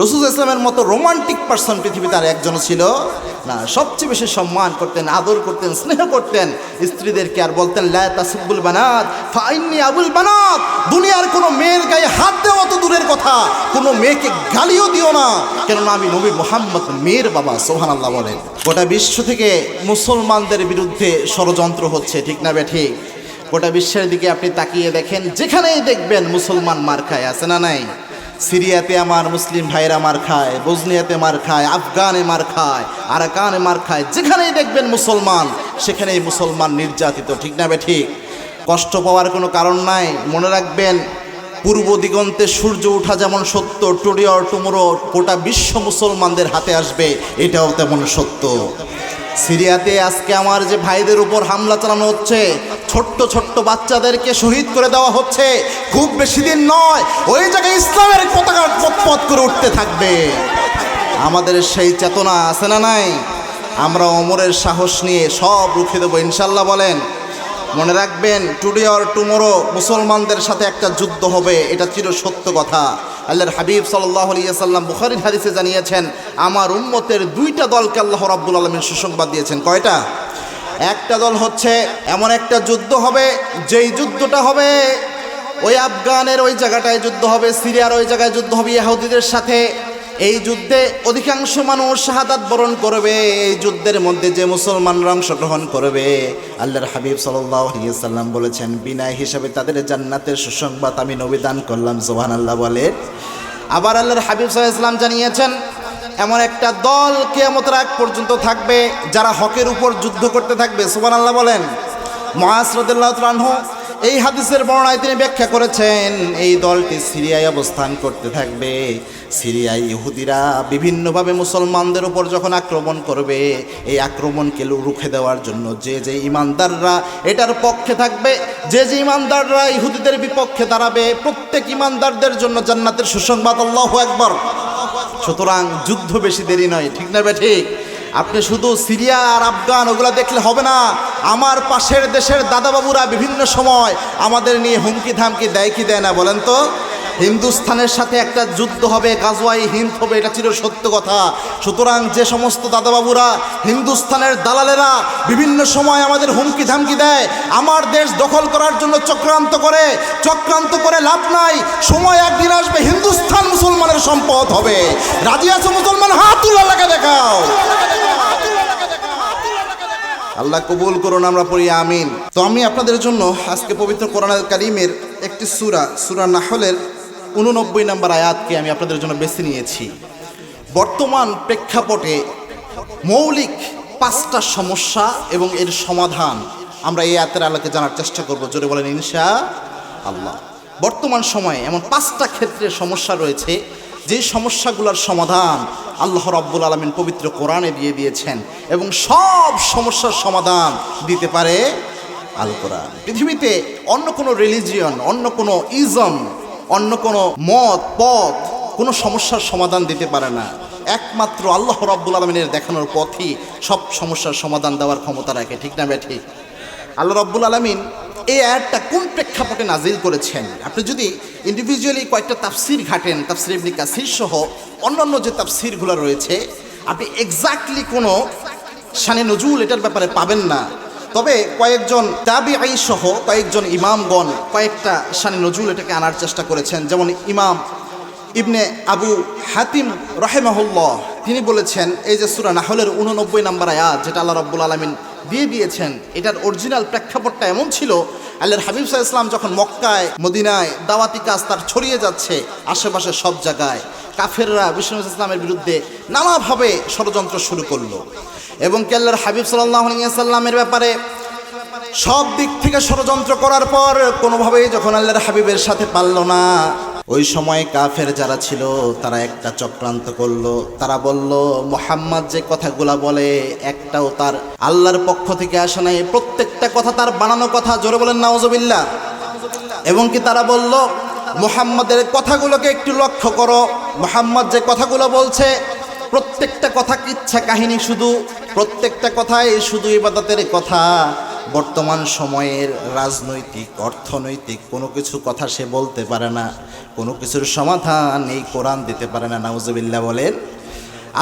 রাসূল ইসলামের মতো রোমান্টিক পার্সন পৃথিবীতে আর একজনও ছিল না। সবচেয়ে বেশি সম্মান করতেন, আদর করতেন, স্নেহ করতেন স্ত্রীদেরকে, আর বলতেন লা তাসুব্বুল বানাত ফাইন্নি আবুল বানাত। দুনিয়ার কোনো মেয়ের গায়ে হাত দেওয়া তো দূরের কথা, কোনো মেয়েকে গালিও দিও না, কেননা আমি নবী মুহাম্মদ মেয়ের বাবা। সুবহানাল্লাহ বলেন। গোটা বিশ্ব থেকে মুসলমানদের বিরুদ্ধে ষড়যন্ত্র হচ্ছে, ঠিক না বেঠিক? গোটা বিশ্বের দিকে আপনি তাকিয়ে দেখেন, যেখানেই দেখবেন মুসলমান মার খায়, আছে না নাই? সিরিয়াতে আমার মুসলিম ভাইরা মার খায়, বজনিয়াতে মার খায়, আফগানে মার খায়, আরাকানে মার খায়। যেখানেই দেখবেন মুসলমান, সেখানেই মুসলমান নির্যাতিত, ঠিক না বেঠিক? কষ্ট পাওয়ার কোনো কারণ নাই। মনে রাখবেন, পূর্ব দিগন্তে সূর্য ওঠা যেমন সত্য, টুডে অর টুমরো গোটা বিশ্ব মুসলমানদের হাতে আসবে, এটাও তেমন সত্য। সিরিয়াতে আজকে আমার যে ভাইদের উপর হামলা চালানো হচ্ছে, ছোট্ট ছোট্ট বাচ্চাদেরকে শহীদ করে দেওয়া হচ্ছে, খুব বেশি দিন নয় ওই জায়গায় ইসলামের পতাকা পথ করে উঠতে থাকবে। আমাদের সেই চেতনা আছে না নাই? আমরা ওমরের সাহস নিয়ে সব রুখে দেবো ইনশাল্লাহ। বলেন, মনে রাখবেন, টুডে অর টুমরো মুসলমানদের সাথে একটা যুদ্ধ হবে, এটা চির সত্য কথা। আল্লাহর হাবিব সাল্লাল্লাহু আলাইহি ওয়াসাল্লাম বুখারীর হাদিসে জানিয়েছেন, আমার উম্মতের দুইটা দলকে আল্লাহ রাব্বুল আলামিন সুসংবাদ দিয়েছেন। কয়টা? একটা দল হচ্ছে এমন একটা যুদ্ধ হবে, যেই যুদ্ধটা হবে ওই আফগানের ওই জায়গাটায় যুদ্ধ হবে, সিরিয়ার ওই জায়গায় যুদ্ধ হবে ইহুদিদের সাথে। এই যুদ্ধে অধিকাংশ মানুষ শাহাদাত বরণ করবে। এই যুদ্ধের মধ্যে যে মুসলমানরা অংশগ্রহণ করবে, আল্লাহর হাবিব সাল্লাল্লাহু আলাইহি ওয়াসাল্লাম বলেছেন, বিনয় হিসাবে তাদের জান্নাতের সুসংবাদ আমি নবী দান করলাম। সুবহানাল্লাহ বলে। আবার আল্লাহর হাবিব সাল্লাল্লাহু আলাইহি ওয়াসাল্লাম জানিয়েছেন, এমন একটা দল কিয়ামতের আগ পর্যন্ত থাকবে, যারা হকের উপর যুদ্ধ করতে থাকবে। সুবহানাল্লাহ বলেন। মুআজ রাদিয়াল্লাহু তাআলা আনহু এই হাদিসের বর্ণনায় তিনি ব্যাখ্যা করেছেন, এই দলটি সিরিয়ায় অবস্থান করতে থাকবে। সিরিয়ায় ইহুদিরা বিভিন্নভাবে মুসলমানদের উপর যখন আক্রমণ করবে, এই আক্রমণকে রুখে দেওয়ার জন্য যে ইমানদাররা এটার পক্ষে থাকবে, যে ইমানদাররা ইহুদিদের বিপক্ষে দাঁড়াবে, প্রত্যেক ইমানদারদের জন্য জান্নাতের সুসংবাদ। আল্লাহু আকবার। সুতরাং যুদ্ধ বেশি দেরি নয়, ঠিক না বেঠিক? আপনি শুধু সিরিয়া আর আফগান ওগুলা দেখলে হবে না। আমার পাশের দেশের দাদাবাবুরা বিভিন্ন সময় আমাদের নিয়ে হুমকি ধামকি দেয় কি দেয় না বলেন তো? হিন্দুস্তানের সাথে একটা যুদ্ধ হবে, গাজওয়াই হিন্দ হবে, এটা চির সত্য কথা। সুতরাং যে সমস্ত দাদাবাবুরা, হিন্দুস্তানের দালালেরা বিভিন্ন সময় আমাদের হুমকি ধামকি দেয়, আমার দেশ দখল করার জন্য চক্রান্ত করে লাভ নাই। সময় একদিন আসবে হিন্দুস্তান মুসলমানের সম্পদ হবে। রাজি আছো মুসলমান? হাত তুলে আল্লাহকে দেখাও। আল্লাহ কবুল করুন, আমরা পড়ি আমিন। তো আমি আপনাদের জন্য আজকে পবিত্র কোরআন কারীমের একটি সূরা নাহলের 89 নম্বর আয়াতকে আমি আপনাদের জন্য বেছে নিয়েছি। বর্তমান প্রেক্ষাপটে মৌলিক 5টা সমস্যা এবং এর সমাধান আমরা এই আয়াতের আলোকে জানার চেষ্টা করব। জোরে বলেন ইনশাআল্লাহ। বর্তমান সময়ে এমন 5টা ক্ষেত্রে সমস্যা রয়েছে, যে সমস্যাগুলোর সমাধান আল্লাহ রাব্বুল আলামিন পবিত্র কোরআনে দিয়ে দিয়েছেন, এবং সব সমস্যার সমাধান দিতে পারে আল কোরআন। পৃথিবীতে অন্য কোনো রিলিজিয়ন, অন্য কোনো ইজম, অন্য কোনো মত পথ কোনো সমস্যার সমাধান দিতে পারে না। একমাত্র আল্লাহ রাব্বুল আলামিনের দেখানোর পথই সব সমস্যার সমাধান দেওয়ার ক্ষমতা রাখে, ঠিক না বেঠিক? আল্লাহ রাব্বুল আলামিন এই আয়াতটা কোন প্রেক্ষাপটে নাজিল করেছেন, আপনি যদি ইন্ডিভিজুয়ালি কয়েকটা তাফসির ঘাটেন, তাফসির ইবনে কাসির সহ অন্যান্য যে তাফসিরগুলো রয়েছে, আপনি এক্স্যাক্টলি কোনো শানে নজুল এটার ব্যাপারে পাবেন না। তবে কয়েকজন তাবিঈ সহ কয়েকজন ইমামগণ কয়েকটা শানে নজুল এটাকে আনার চেষ্টা করেছেন। যেমন ইমাম ইবনে আবু হাতিম রাহিমাহুল্লাহ, তিনি বলেছেন, এই যে সূরা নাহলের 89 নম্বর আয়াত যেটা আল্লাহ রাব্বুল আলামিন দিয়ে দিয়েছেন, এটার অরিজিনাল প্রেক্ষাপটটা এমন ছিল, আল্লাহর হাবিব সাল্লাল্লাহু আলাইহি ওয়াসাল্লাম যখন মক্কায় মদিনায় দাওয়াতি কাজ তার ছড়িয়ে যাচ্ছে আশেপাশে সব জায়গায়, কাফেররা বিষ্ণু ইসলামের বিরুদ্ধে নানাভাবে ষড়যন্ত্র শুরু করলো, এবং আল্লাহর হাবিব সাল্লাল্লাহু আলাইহি ওয়াসাল্লামের ব্যাপারে সব দিক থেকে ষড়যন্ত্র করার পর কোনোভাবেই যখন আল্লাহর হাবিবের সাথে পারল না, ওই সময় কাফের যারা ছিল তারা একটা চক্রান্ত করলো। তারা বলল, মুহাম্মদ যে কথাগুলা বলে একটাও তার আল্লাহর পক্ষ থেকে আসে নাই, প্রত্যেকটা কথা তার বানানো কথা। জোরে বলেন নাউজুবিল্লাহ। এবং কি তারা বলল, মুহাম্মাদের কথাগুলোকে একটু লক্ষ্য করো, মুহাম্মদ যে কথাগুলো বলছে প্রত্যেকটা কথা কিচ্ছা কাহিনী, শুধু প্রত্যেকটা কথাই শুধু ইবাদতের কথা। বর্তমান সময়ের রাজনৈতিক অর্থনৈতিক কোনো কিছু কথা সে বলতে পারে না, কোনো কিছুর সমাধান এই কোরআন দিতে পারে না। নাউজুবিল্লাহ বলেন।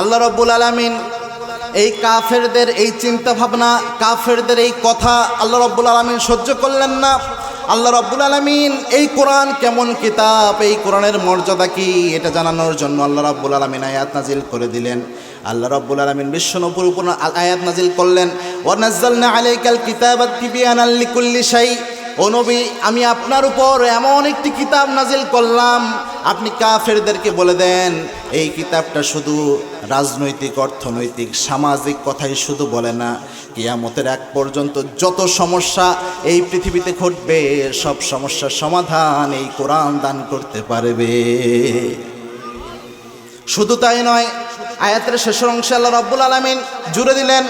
আল্লাহ রাব্বুল আলামিন এই কাফেরদের এই চিন্তা ভাবনা, কাফেরদের এই কথা আল্লাহ রাব্বুল আলামিন সহ্য করলেন না। আল্লাহ রাব্বুল আলামিন এই কোরআন কেমন কিতাব, এই কোরআনের মর্যাদা কি, এটা জানানোর জন্য আল্লাহ রাব্বুল আলামিন আয়াত নাজিল করে দিলেন। আল্লাহ রাব্বুল আলামিন বিশ্বনবীর উপর আয়াত নাজিল করলেন, ওয়া নাযালনা আলাইকাল কিতাবা তিবয়ানাল লিকুল্লি শাই। ও নবী, আমি আপনার উপর এমন একটি কিতাব নাজিল করলাম, আপনি কাফেরদেরকে বলে দেন এই কিতাবটা শুধু রাজনৈতিক অর্থনৈতিক সামাজিক কথাই শুধু বলে না, কিয়ামতের এক পর্যন্ত যত সমস্যা এই পৃথিবীতে ঘটবে সব সমস্যার সমাধান এই কোরআন দান করতে পারবে। শুধু তাই নয়, আয়াতের শেষের অংশে আল্লাহ রাব্বুল আলামিন জুড়ে দিলেন,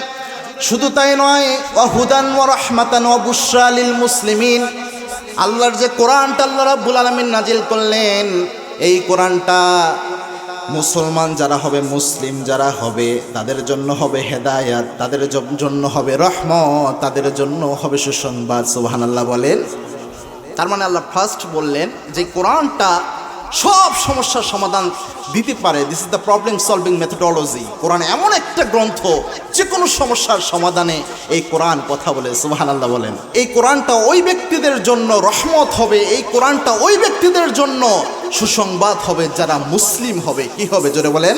শুধু তাই নয়, ওয়া হুদান ওয়া রাহমাতান ওয়া বুশরা লিল মুসলিমিন। আল্লাহর যে কোরআনটা আল্লাহ রাব্বুল আলামিন নাজিল করলেন, এই কোরআনটা মুসলমান যারা হবে, মুসলিম যারা হবে, তাদের জন্য হবে হেদায়াত, তাদের জন্য হবে রহমত, তাদের জন্য হবে সুসংবাদ। সুবহানাল্লাহ বলেন। তার মানে আল্লাহ ফার্স্ট বললেন যে কোরআনটা সব সমস্যার সমাধান দিতে পারে। This is the problem solving methodology. কোরআন এমন একটা গ্রন্থ, যে কোনো সমস্যার সমাধানে এই কোরআন কথা বলে। সুবহানাল্লাহ বলেন। এই কোরআনটা ওই ব্যক্তিদের জন্য রহমত হবে, এই কোরআনটা ওই ব্যক্তিদের জন্য সুসংবাদ হবে যারা মুসলিম হবে। কি হবে জোরে বলেন।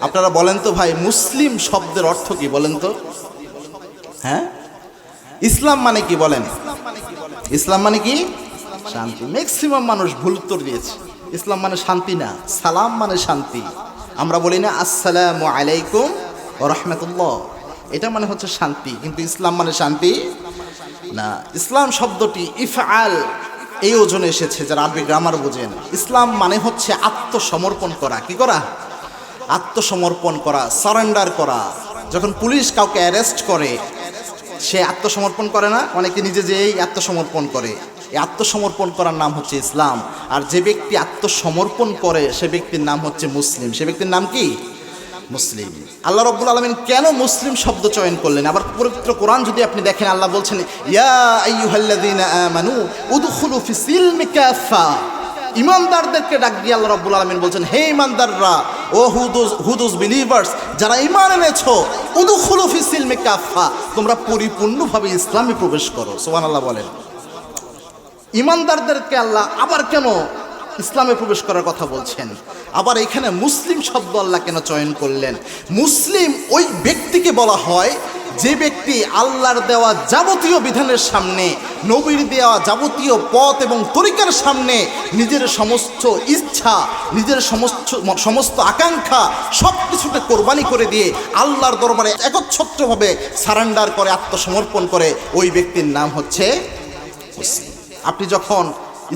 আপনারা বলেন তো ভাই, মুসলিম শব্দের অর্থ কি বলেন তো? হ্যাঁ, ইসলাম মানে কি বলেন? ইসলাম মানে কি? শান্তি। ম্যাক্সিমাম মানুষ ভুল উত্তর দিয়েছে। ইসলাম মানে শান্তি না, সালাম মানে শান্তি। আমরা বলি না আসসালামু আলাইকুম ওয়া রাহমাতুল্লাহ, এটা মানে হচ্ছে শান্তি, কিন্তু ইসলাম মানে শান্তি না। ইসলাম শব্দটি ইফআল এই ওজনে এসেছে, যারা আরবি গ্রামার বোঝেন। ইসলাম মানে হচ্ছে আত্মসমর্পণ করা। কি করা? আত্মসমর্পণ করা, সারেন্ডার করা। যখন পুলিশ কাউকে অ্যারেস্ট করে, সে আত্মসমর্পণ করে না, অনেকে নিজে যেই আত্মসমর্পণ করে। এই আত্মসমর্পণ করার নাম হচ্ছে ইসলাম। আর যে ব্যক্তি আত্মসমর্পণ করে সে ব্যক্তির নাম হচ্ছে মুসলিম। সে ব্যক্তির নাম কি? মুসলিম। আল্লাহ রাব্বুল আলামিন কেন মুসলিম শব্দ চয়ন করলেন? আবার পবিত্র কোরআন যদি আপনি দেখেন, আল্লাহ বলছেন ইয়া আইয়ুহাল্লাযীনা আমানু উদখুলু ফি সিলমি কাফা। ঈমানদারদেরকে ডাক দিয়ে আল্লাহ রাব্বুল আলামিন বলছেন, হে ঈমানদাররা, ও হুদোজ বিলিভার্স, যারা ঈমান এনেছো, উদখুলু ফি সিলমি কাফা, তোমরা পরিপূর্ণভাবে ইসলামে প্রবেশ করো। সুবহানাল্লাহ বলেন। ঈমানদারদেরকে আল্লাহ আবার কেন ইসলামে প্রবেশ করার কথা বলছেন? আবার এখানে মুসলিম শব্দ আল্লাহ কেন চয়ন করলেন? মুসলিম ওই ব্যক্তিকে বলা হয় যে ব্যক্তি আল্লাহর দেওয়া যাবতীয় বিধানের সামনে, নবীর দেওয়া যাবতীয় পথ এবং তরিকার সামনে নিজের সমস্ত ইচ্ছা, নিজের সমস্ত আকাঙ্ক্ষা সব কিছুকে কোরবানি করে দিয়ে আল্লাহর দরবারে একচ্ছত্রভাবে সারেন্ডার করে, আত্মসমর্পণ করে, ওই ব্যক্তির নাম হচ্ছে মুসলিম। আপনি যখন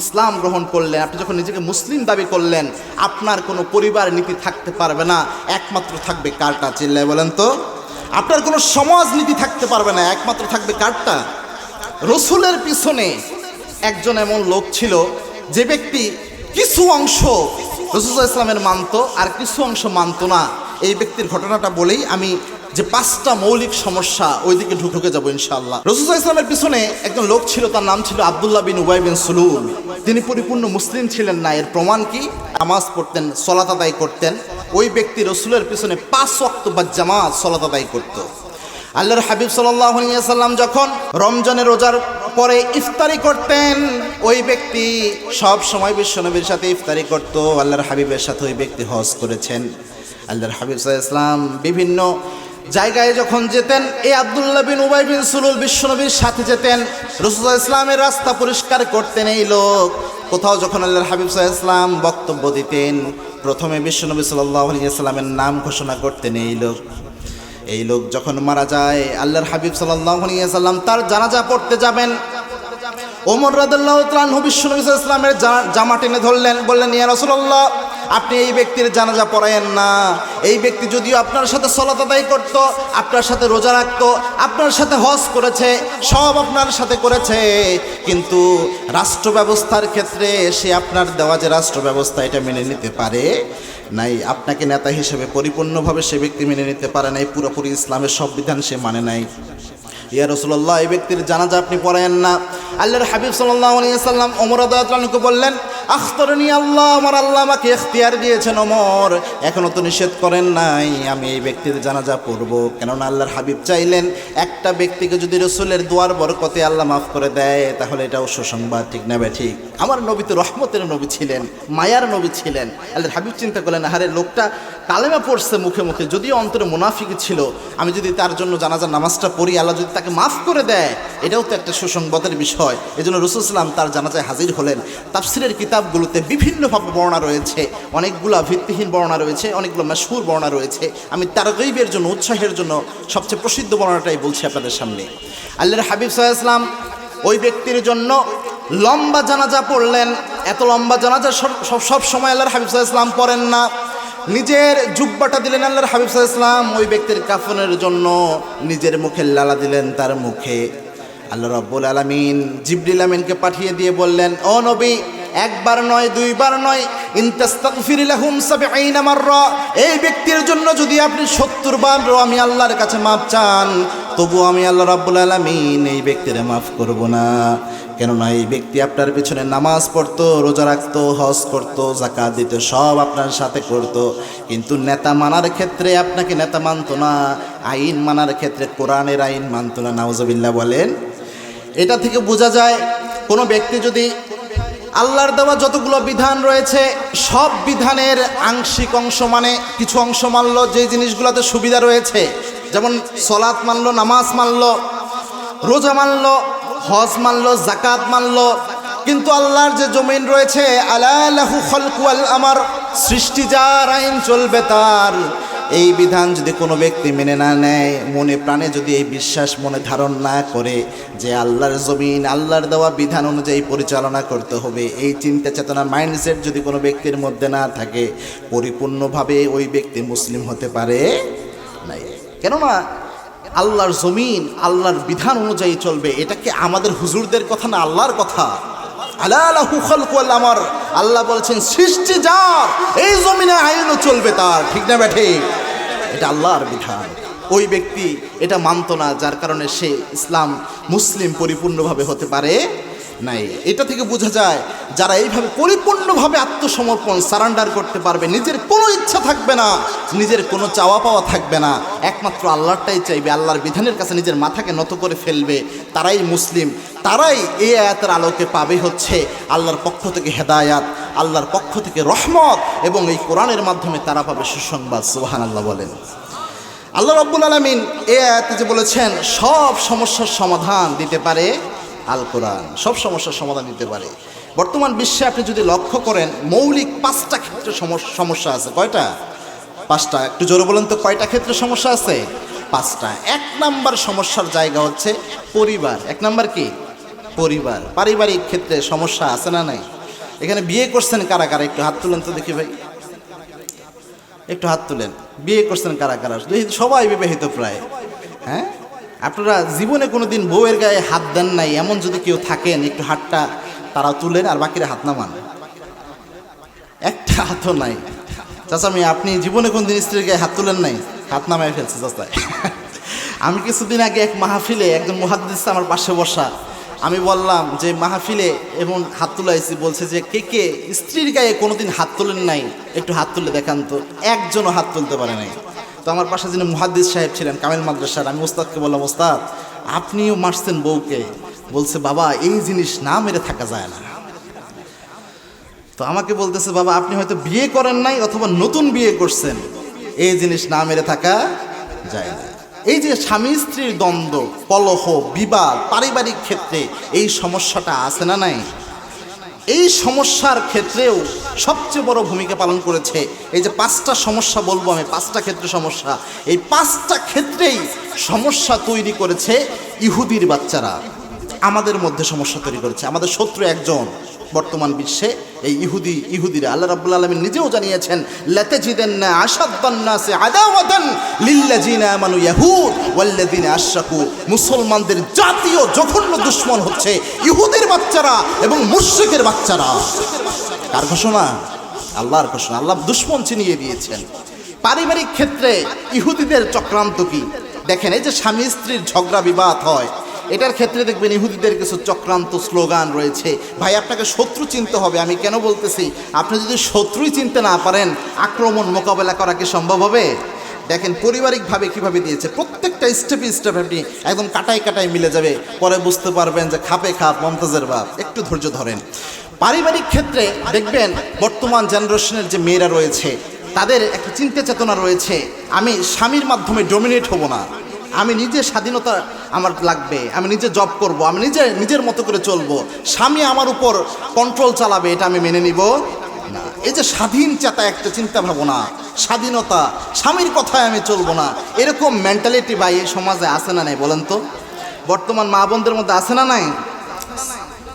ইসলাম গ্রহণ করলেন, আপনি যখন নিজেকে মুসলিম দাবি করলেন, আপনার কোনো পরিবার নীতি থাকতে পারবে না, একমাত্র থাকবে কারটা? চিল্লায় বলেন তো। আপনার কোনো সমাজ নীতি থাকতে পারবে না, একমাত্র থাকবে কারটা? রসুলের পিছনে একজন এমন লোক ছিল যে ব্যক্তি কিছু অংশ রাসূল সাল্লাল্লাহু আলাইহি ওয়াসাল্লামের মানত আর কিছু অংশ মানত না। এই ব্যক্তির ঘটনাটা বলেই আমি যে 5টা মৌলিক সমস্যা ওইদিকে ঢুকে যাবো ইনশাআল্লাহ। রাসূল সাল্লাল্লাহু আলাইহি ওয়াসাল্লামের পিছনে একজন লোক ছিল, তার নাম ছিল আব্দুল্লাহ বিন উবাই বিন সুলুল। তিনি পরিপূর্ণ মুসলিম ছিলেন না। এর প্রমাণ কি? নামাজ পড়তেন, সালাত আদায় করতেন। ওই ব্যক্তি রসুলের পিছনে 5 ওয়াক্ত বা জামাত সালাত আদায় করত। আল্লাহর হাবিব সাল্লাল্লাহু আলাইহি ওয়াসাল্লাম যখন রমজানের রোজার পরে ইফতারি করতেন, ওই ব্যক্তি সব সময় বিশ্বনবীর সাথে ইফতারি করত। আল্লাহর হাবিবের সাথে ওই ব্যক্তি হজ করেছেন। আল্লাহর হাবিব সাল্লাল্লাহু আলাইহি ওয়াসাল্লাম বিভিন্ন জায়গায় যখন যেতেন, এই আব্দুল্লাহ বিন উবাই বিন সুলুল বিশ্বনবীর সাথে যেতেন, রাসূলুল্লাহ ইসলামের রাস্তা পরিষ্কার করতেন। এই লোক কোথাও যখন আল্লাহর হাবিব সাল্লাল্লাহু আলাইহি ওয়াসাল্লাম বক্তব্য দিতেন, প্রথমে বিশ্বনবী সাল্লাল্লাহু আলাইহি ওয়াসাল্লামের নাম ঘোষণা করতেন। এই লোক যখন মারা যায়, আল্লাহর হাবিব সাল্লাল্লাহু আলাইহি ওয়াসাল্লাম তার জানাজা পড়তে যাবেন। ওমর রাদিয়াল্লাহু তাআলা আনহু বিশ্বনবী সাল্লাল্লাহু আলাইহি ওয়াসাল্লামের জামা টেনে ধরলেন, বললেন, ইয়া রাসূলুল্লাহ, আপনি এই ব্যক্তির জানাজা পড়ায়েন না। এই ব্যক্তি যদিও আপনার সাথে সালাত আদায় করত, আপনার সাথে রোজা রাখত, আপনার সাথে হজ করেছে, সব আপনার সাথে করেছে, কিন্তু রাষ্ট্র ব্যবস্থার ক্ষেত্রে সে আপনার দেওয়া যে রাষ্ট্র ব্যবস্থা এটা মেনে নিতে পারে নাই। আপনাকে নেতা হিসেবে পরিপূর্ণভাবে সে ব্যক্তি মেনে নিতে পারে নাই। পুরোপুরি ইসলামের সব বিধান সে মানে নাই। ইয়া রাসূলুল্লাহ, এই ব্যক্তির জানাজা আপনি পড়েন না। আল্লাহর হাবিব সাল্লাল্লাহু আলাইহি ওয়াসাল্লাম ওমর রাদিয়াল্লাহু আনহুকে বললেন, আখতারনি আল্লাহ, আমার আল্লাহ আমাকে ইখতিয়ার দিয়েছেন ওমর, এখনো তো নিষেধ করেন নাই, আমি এই ব্যক্তির জানাজা পড়ব। কেননা আল্লাহর হাবিব চাইলেন একটা ব্যক্তিকে যদি রাসূলের দোয়ার বরকতে আল্লাহ মাফ করে দেয় তাহলে এটাও সুসংবাদ, ঠিক না ঠিক? আমার নবী তো রহমতের নবী ছিলেন, মায়ার নবী ছিলেন। আল্লাহর হাবিব চিন্তা করলেন, আরে লোকটা কালেমা পড়ছে মুখে মুখে, যদিও অন্তরে মুনাফিকি ছিল, আমি যদি তার জন্য জানাজার নামাজটা পড়ি, আল্লাহ যদি তাকে মাফ করে দেয়, এটাও তো একটা সুসংবাদের বিষয়। এই জন্য রাসূল সাল্লাল্লাহু আলাইহি ওয়াসাল্লাম তার জানাজায় হাজির হলেন। তাফসিরের কিতাবগুলোতে বিভিন্নভাবে বর্ণনা রয়েছে, অনেকগুলো ভিত্তিহীন বর্ণনা রয়েছে, অনেকগুলো মাশহুর বর্ণনা রয়েছে। আমি তারগীবের জন্য, উৎসাহের জন্য সবচেয়ে প্রসিদ্ধ বর্ণনাটাই বলছি আপনাদের সামনে। আল্লাহর হাবিব সাল্লাল্লাহু আলাইহি ওয়াসাল্লাম ওই ব্যক্তির জন্য লম্বা জানাজা পড়লেন। এত লম্বা জানাজা সব সময় আল্লাহর হাবিব সাল্লাল্লাহু আলাইহি ওয়াসাল্লাম পড়েন না। নিজের জুব্বাটা দিলেন আল্লাহর হাবিব সাল্লাল্লাহু আলাইহি ওয়াসাল্লাম, ওই ব্যক্তির কাফনের জন্য নিজের মুখে লালা দিলেন তার মুখে। আল্লাহ রাব্বুল আলামিন জিবরিল আমিনকে পাঠিয়ে দিয়ে বললেন, ও নবী, একবার নয় দুইবার নয়, ইন তাস্তাগফির লাহুম ৭০ মাররা, এই ব্যক্তির জন্য যদি আপনি ৭০ বার আমি আল্লাহর কাছে মাফ চান, তবু আমি আল্লাহ রাব্বুল আলামিন এই ব্যক্তিরে মাফ করব না। কেননা এই ব্যক্তি আপনার পিছনে নামাজ পড়তো, রোজা রাখতো, হজ করতো, যাকাত দিত, সব আপনার সাথে করতো, কিন্তু নেতা মানার ক্ষেত্রে আপনাকে নেতা মানতো না, আইন মানার ক্ষেত্রে কোরআনের আইন মানতো না। নাউজুবিল্লাহ বলেন। এটা থেকে বোঝা যায় কোনো ব্যক্তি যদি আল্লাহর দেওয়া যতগুলো বিধান রয়েছে সব বিধানের আংশিক অংশ মানে কিছু অংশ মানলো, যে জিনিসগুলোতে সুবিধা রয়েছে, যেমন সলাত মানলো, নামাজ মানলো, রোজা মানলো, হজ মানলো, যাকাত মানলো, কিন্তু আল্লাহর যে জমিন রয়েছে, আলা লাহু খালকু ওয়াল আমর, সৃষ্টি যার, আইন চলবে তার, এই বিধান যদি কোনো ব্যক্তি মেনে না নেয়, মনে প্রাণে যদি এই বিশ্বাস মনে ধারণ না করে যে আল্লাহর জমিন আল্লাহর দেওয়া বিধান অনুযায়ী পরিচালনা করতে হবে, এই চিন্তা চেতনা মাইন্ডসেট যদি কোনো ব্যক্তির মধ্যে না থাকে, পরিপূর্ণভাবে ওই ব্যক্তি মুসলিম হতে পারে নাই। কেননা আল্লাহর জমিন আল্লাহর বিধান অনুযায়ী চলবে, এটা কি আমাদের হুজুরদের কথা না, আল্লাহর কথা। আলা লাহু খালকু ওয়াল আমর, আল্লাহ বলেছেন সৃষ্টি যার, এই জমিনে আইনও চলবে তার, ঠিক না বেঠে? এটা আল্লাহর বিধান। ওই ব্যক্তি এটা মানত না, যার কারণে সে ইসলাম মুসলিম পরিপূর্ণভাবে হতে পারে নাই। এটা থেকে বোঝা যায় যারা এইভাবে পরিপূর্ণভাবে আত্মসমর্পণ সারেন্ডার করতে পারবে, নিজের কোনো ইচ্ছা থাকবে না, নিজের কোনো চাওয়া পাওয়া থাকবে না, একমাত্র আল্লাহরটাই চাইবে, আল্লাহর বিধানের কাছে নিজের মাথাকে নত করে ফেলবে, তারাই মুসলিম। তারাই এই আয়াতের আলোকে পাবে হচ্ছে আল্লাহর পক্ষ থেকে হেদায়াত, আল্লাহর পক্ষ থেকে রহমত, এবং এই কোরআনের মাধ্যমে তারা পাবে সুসংবাদ। সুবহানাল্লাহ বলেন। আল্লাহ রাব্বুল আলামিন এই আয়াতে যে বলেছেন সব সমস্যার সমাধান দিতে পারে আল কোরআন, সব সমস্যার সমাধান দিতে পারে। বর্তমান বিশ্বে আপনি যদি লক্ষ্য করেন, মৌলিক 5টা ক্ষেত্রে সমস্যা আছে। কয়টা? 5টা। একটু জোরে বলেন তো, কয়টা ক্ষেত্রে সমস্যা আছে? 5টা। 1 নাম্বার সমস্যার জায়গা হচ্ছে পরিবার। 1 নাম্বার কি? পরিবার। পারিবারিক ক্ষেত্রে সমস্যা আছে না নাই? এখানে বিয়ে করছেন কারা কারা? একটু হাত তুলেন তো দেখি ভাই, একটু হাত তুলেন। বিয়ে করছেন কারা কারা? সবাই বিবাহিত প্রায়। হ্যাঁ, আপনারা জীবনে কোনো দিন বউয়ের গায়ে হাত দেন নাই এমন যদি কেউ থাকেন, একটু হাতটা তারা তুলেন, আর বাকিরা হাত নামান। একটা হাতও নাই। চাচা আমি, আপনি জীবনে কোন দিন স্ত্রীর গায়ে হাত তুলেন নাই? হাত নামায় ফেলছে চাচা। আমি কিছুদিন আগে এক মাহফিলে একজন মুহাদ্দিস আমার পাশে বসা, আমি বললাম যে মাহফিলে এমন হাত তুলাইছি, বলছে যে কে কে স্ত্রীর গায়ে কোনোদিন হাত তোলেন নাই, একটু হাত তুলে দেখান তো। একজনও হাত তুলতে পারে নাই। তো আমার পাশে যিনি মুহাদ্দিস সাহেব ছিলেন কামিল মাদ্রাসার, আমি ওস্তাদকে বললাম, ওস্তাদ আপনিও মারছেন বউকে? বলছে বাবা এই জিনিস না মেরে থাকা যায় না। তো আমাকে বলতেছে, বাবা আপনি হয়তো বিয়ে করেন নাই অথবা নতুন বিয়ে করছেন, এই জিনিস না মেরে থাকা যায় না। এই যে স্বামী স্ত্রীর দ্বন্দ্ব, কলহ, বিবাদ, পারিবারিক ক্ষেত্রে এই সমস্যাটা আছে না নাই? এই সমস্যার ক্ষেত্রেও সবচেয়ে বড় ভূমিকা পালন করেছে এই যে 5টা সমস্যা বলবো আমি, 5টা ক্ষেত্রে সমস্যা। এই 5টা ক্ষেত্রেই সমস্যা তৈরি করেছে ইহুদির বাচ্চারা, আমাদের মধ্যে সমস্যা তৈরি করেছে। আমাদের শত্রু একজন বর্তমান বিশ্বে এই ইহুদিরা। আল্লাহ রাব্বুল আলামিন নিজেও জানিয়েছেন, লাতাজিদান্না আশাদ্দান নাসি আদাওয়াতান লিল্লাযিনা আমানু ইয়াহুদ ওয়াল্লাযিনা আশরাকু। মুসলমানদের জাতীয় জঘন্য দুশমন হচ্ছে ইহুদির বাচ্চারা এবং মুশরিকের বাচ্চারা। কার ঘোষণা? আল্লাহর ঘোষণা। আল্লাহ দুশমন চিনিয়ে দিয়েছেন। পারিবারিক ক্ষেত্রে ইহুদিদের চক্রান্ত কি? দেখেন এই যে স্বামী স্ত্রীর ঝগড়া বিবাদ হয়, এটার ক্ষেত্রে দেখবেন ইহুদিদের কিছু চক্রান্ত স্লোগান রয়েছে। ভাই আপনাকে শত্রু চিনতে হবে। আমি কেন বলতেছি, আপনি যদি শত্রুই চিনতে না পারেন, আক্রমণ মোকাবেলা করা কি সম্ভব হবে? দেখেন পারিবারিকভাবে কীভাবে দিয়েছে, প্রত্যেকটা স্টেপে স্টেপ আপনি একদম কাটায় কাটায় মিলে যাবে, পরে বুঝতে পারবেন যে খাপে খাপ মমতাজের বাপ। একটু ধৈর্য ধরেন। পারিবারিক ক্ষেত্রে দেখবেন বর্তমান জেনারেশনের যে মেয়েরা রয়েছে তাদের একটা চিন্তা চেতনা রয়েছে, আমি স্বামীর মাধ্যমে ডমিনেট হব না, আমি নিজে স্বাধীনতা আমার লাগবে, আমি নিজে জব করব, আমি নিজের মতো করে চলবো, স্বামী আমার উপর কন্ট্রোল চালাবে, এটা আমি মেনে নিব না। এই যে স্বাধীন চেতা একটা চিন্তা ভাবনা, স্বাধীনতা, স্বামীর কথায় আমি চলবো না, এরকম মেন্টালিটি ভাই এই সমাজে আছে না নাই বলেন তো? বর্তমান মা বোনদের মধ্যে আছে না নাই?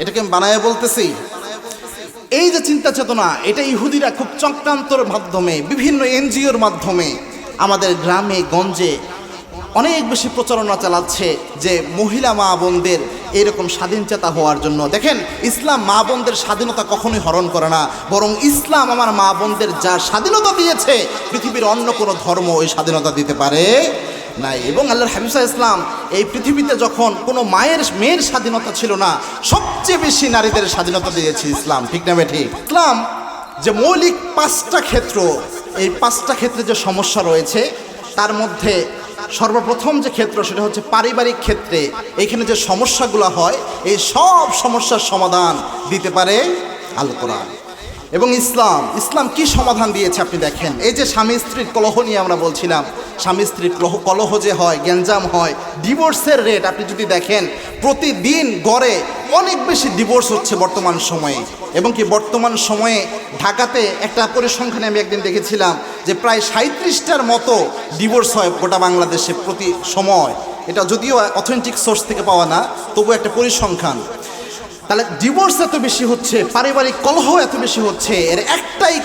এটাকে আমি বানায় বলতেছি। এই যে চিন্তা চেতনা, এটা ইহুদিরা খুব চক্রান্তর মাধ্যমে, বিভিন্ন এনজিওর মাধ্যমে আমাদের গ্রামে গঞ্জে অনেক বেশি প্রচারণা চালাচ্ছে যে মহিলা মা বোনদের এরকম স্বাধীনচেতা হওয়ার জন্য। দেখেন ইসলাম মা বোনদের স্বাধীনতা কখনোই হরণ করে না, বরং ইসলাম আমার মা বোনদের যা স্বাধীনতা দিয়েছে পৃথিবীর অন্য কোনো ধর্ম ওই স্বাধীনতা দিতে পারে নাই। এবং আল্লাহর হাবিব সাল্লাল্লাহু আলাইহি ওয়াসাল্লাম এই পৃথিবীতে যখন কোনো মেয়ের স্বাধীনতা ছিল না, সবচেয়ে বেশি নারীদের স্বাধীনতা দিয়েছে ইসলাম। ঠিক না ঠিক? ইসলাম যে মৌলিক 5টা ক্ষেত্র, এই 5টা ক্ষেত্রে যে সমস্যা রয়েছে তার মধ্যে সর্বপ্রথম যে ক্ষেত্র সেটা হচ্ছে পারিবারিক ক্ষেত্রে। এখানে যে সমস্যাগুলো হয় এই সব সমস্যার সমাধান দিতে পারে আল কোরআন এবং ইসলাম কি সমাধান দিয়েছে আপনি দেখেন। এই যে স্বামী স্ত্রীর কলহ নিয়ে আমরা বলছিলাম, স্বামী স্ত্রীর কলহ যে হয়, গ্যাঞ্জাম হয়, ডিভোর্সের রেট আপনি যদি দেখেন প্রতিদিন গড়ে অনেক বেশি ডিভোর্স হচ্ছে বর্তমান সময়ে। এবং কি বর্তমান সময়ে ঢাকাতে একটা পরিসংখ্যানে আমি একদিন দেখেছিলাম যে প্রায় 37টার মতো ডিভোর্স হয় গোটা বাংলাদেশে প্রতি সময়। এটা যদিও অথেন্টিক সোর্স থেকে পাওয়া না, তবু একটা পরিসংখ্যান। তাহলে ডিভোর্স এত বেশি হচ্ছে, পারিবারিক কলহ এত বেশি হচ্ছে, এর একটাই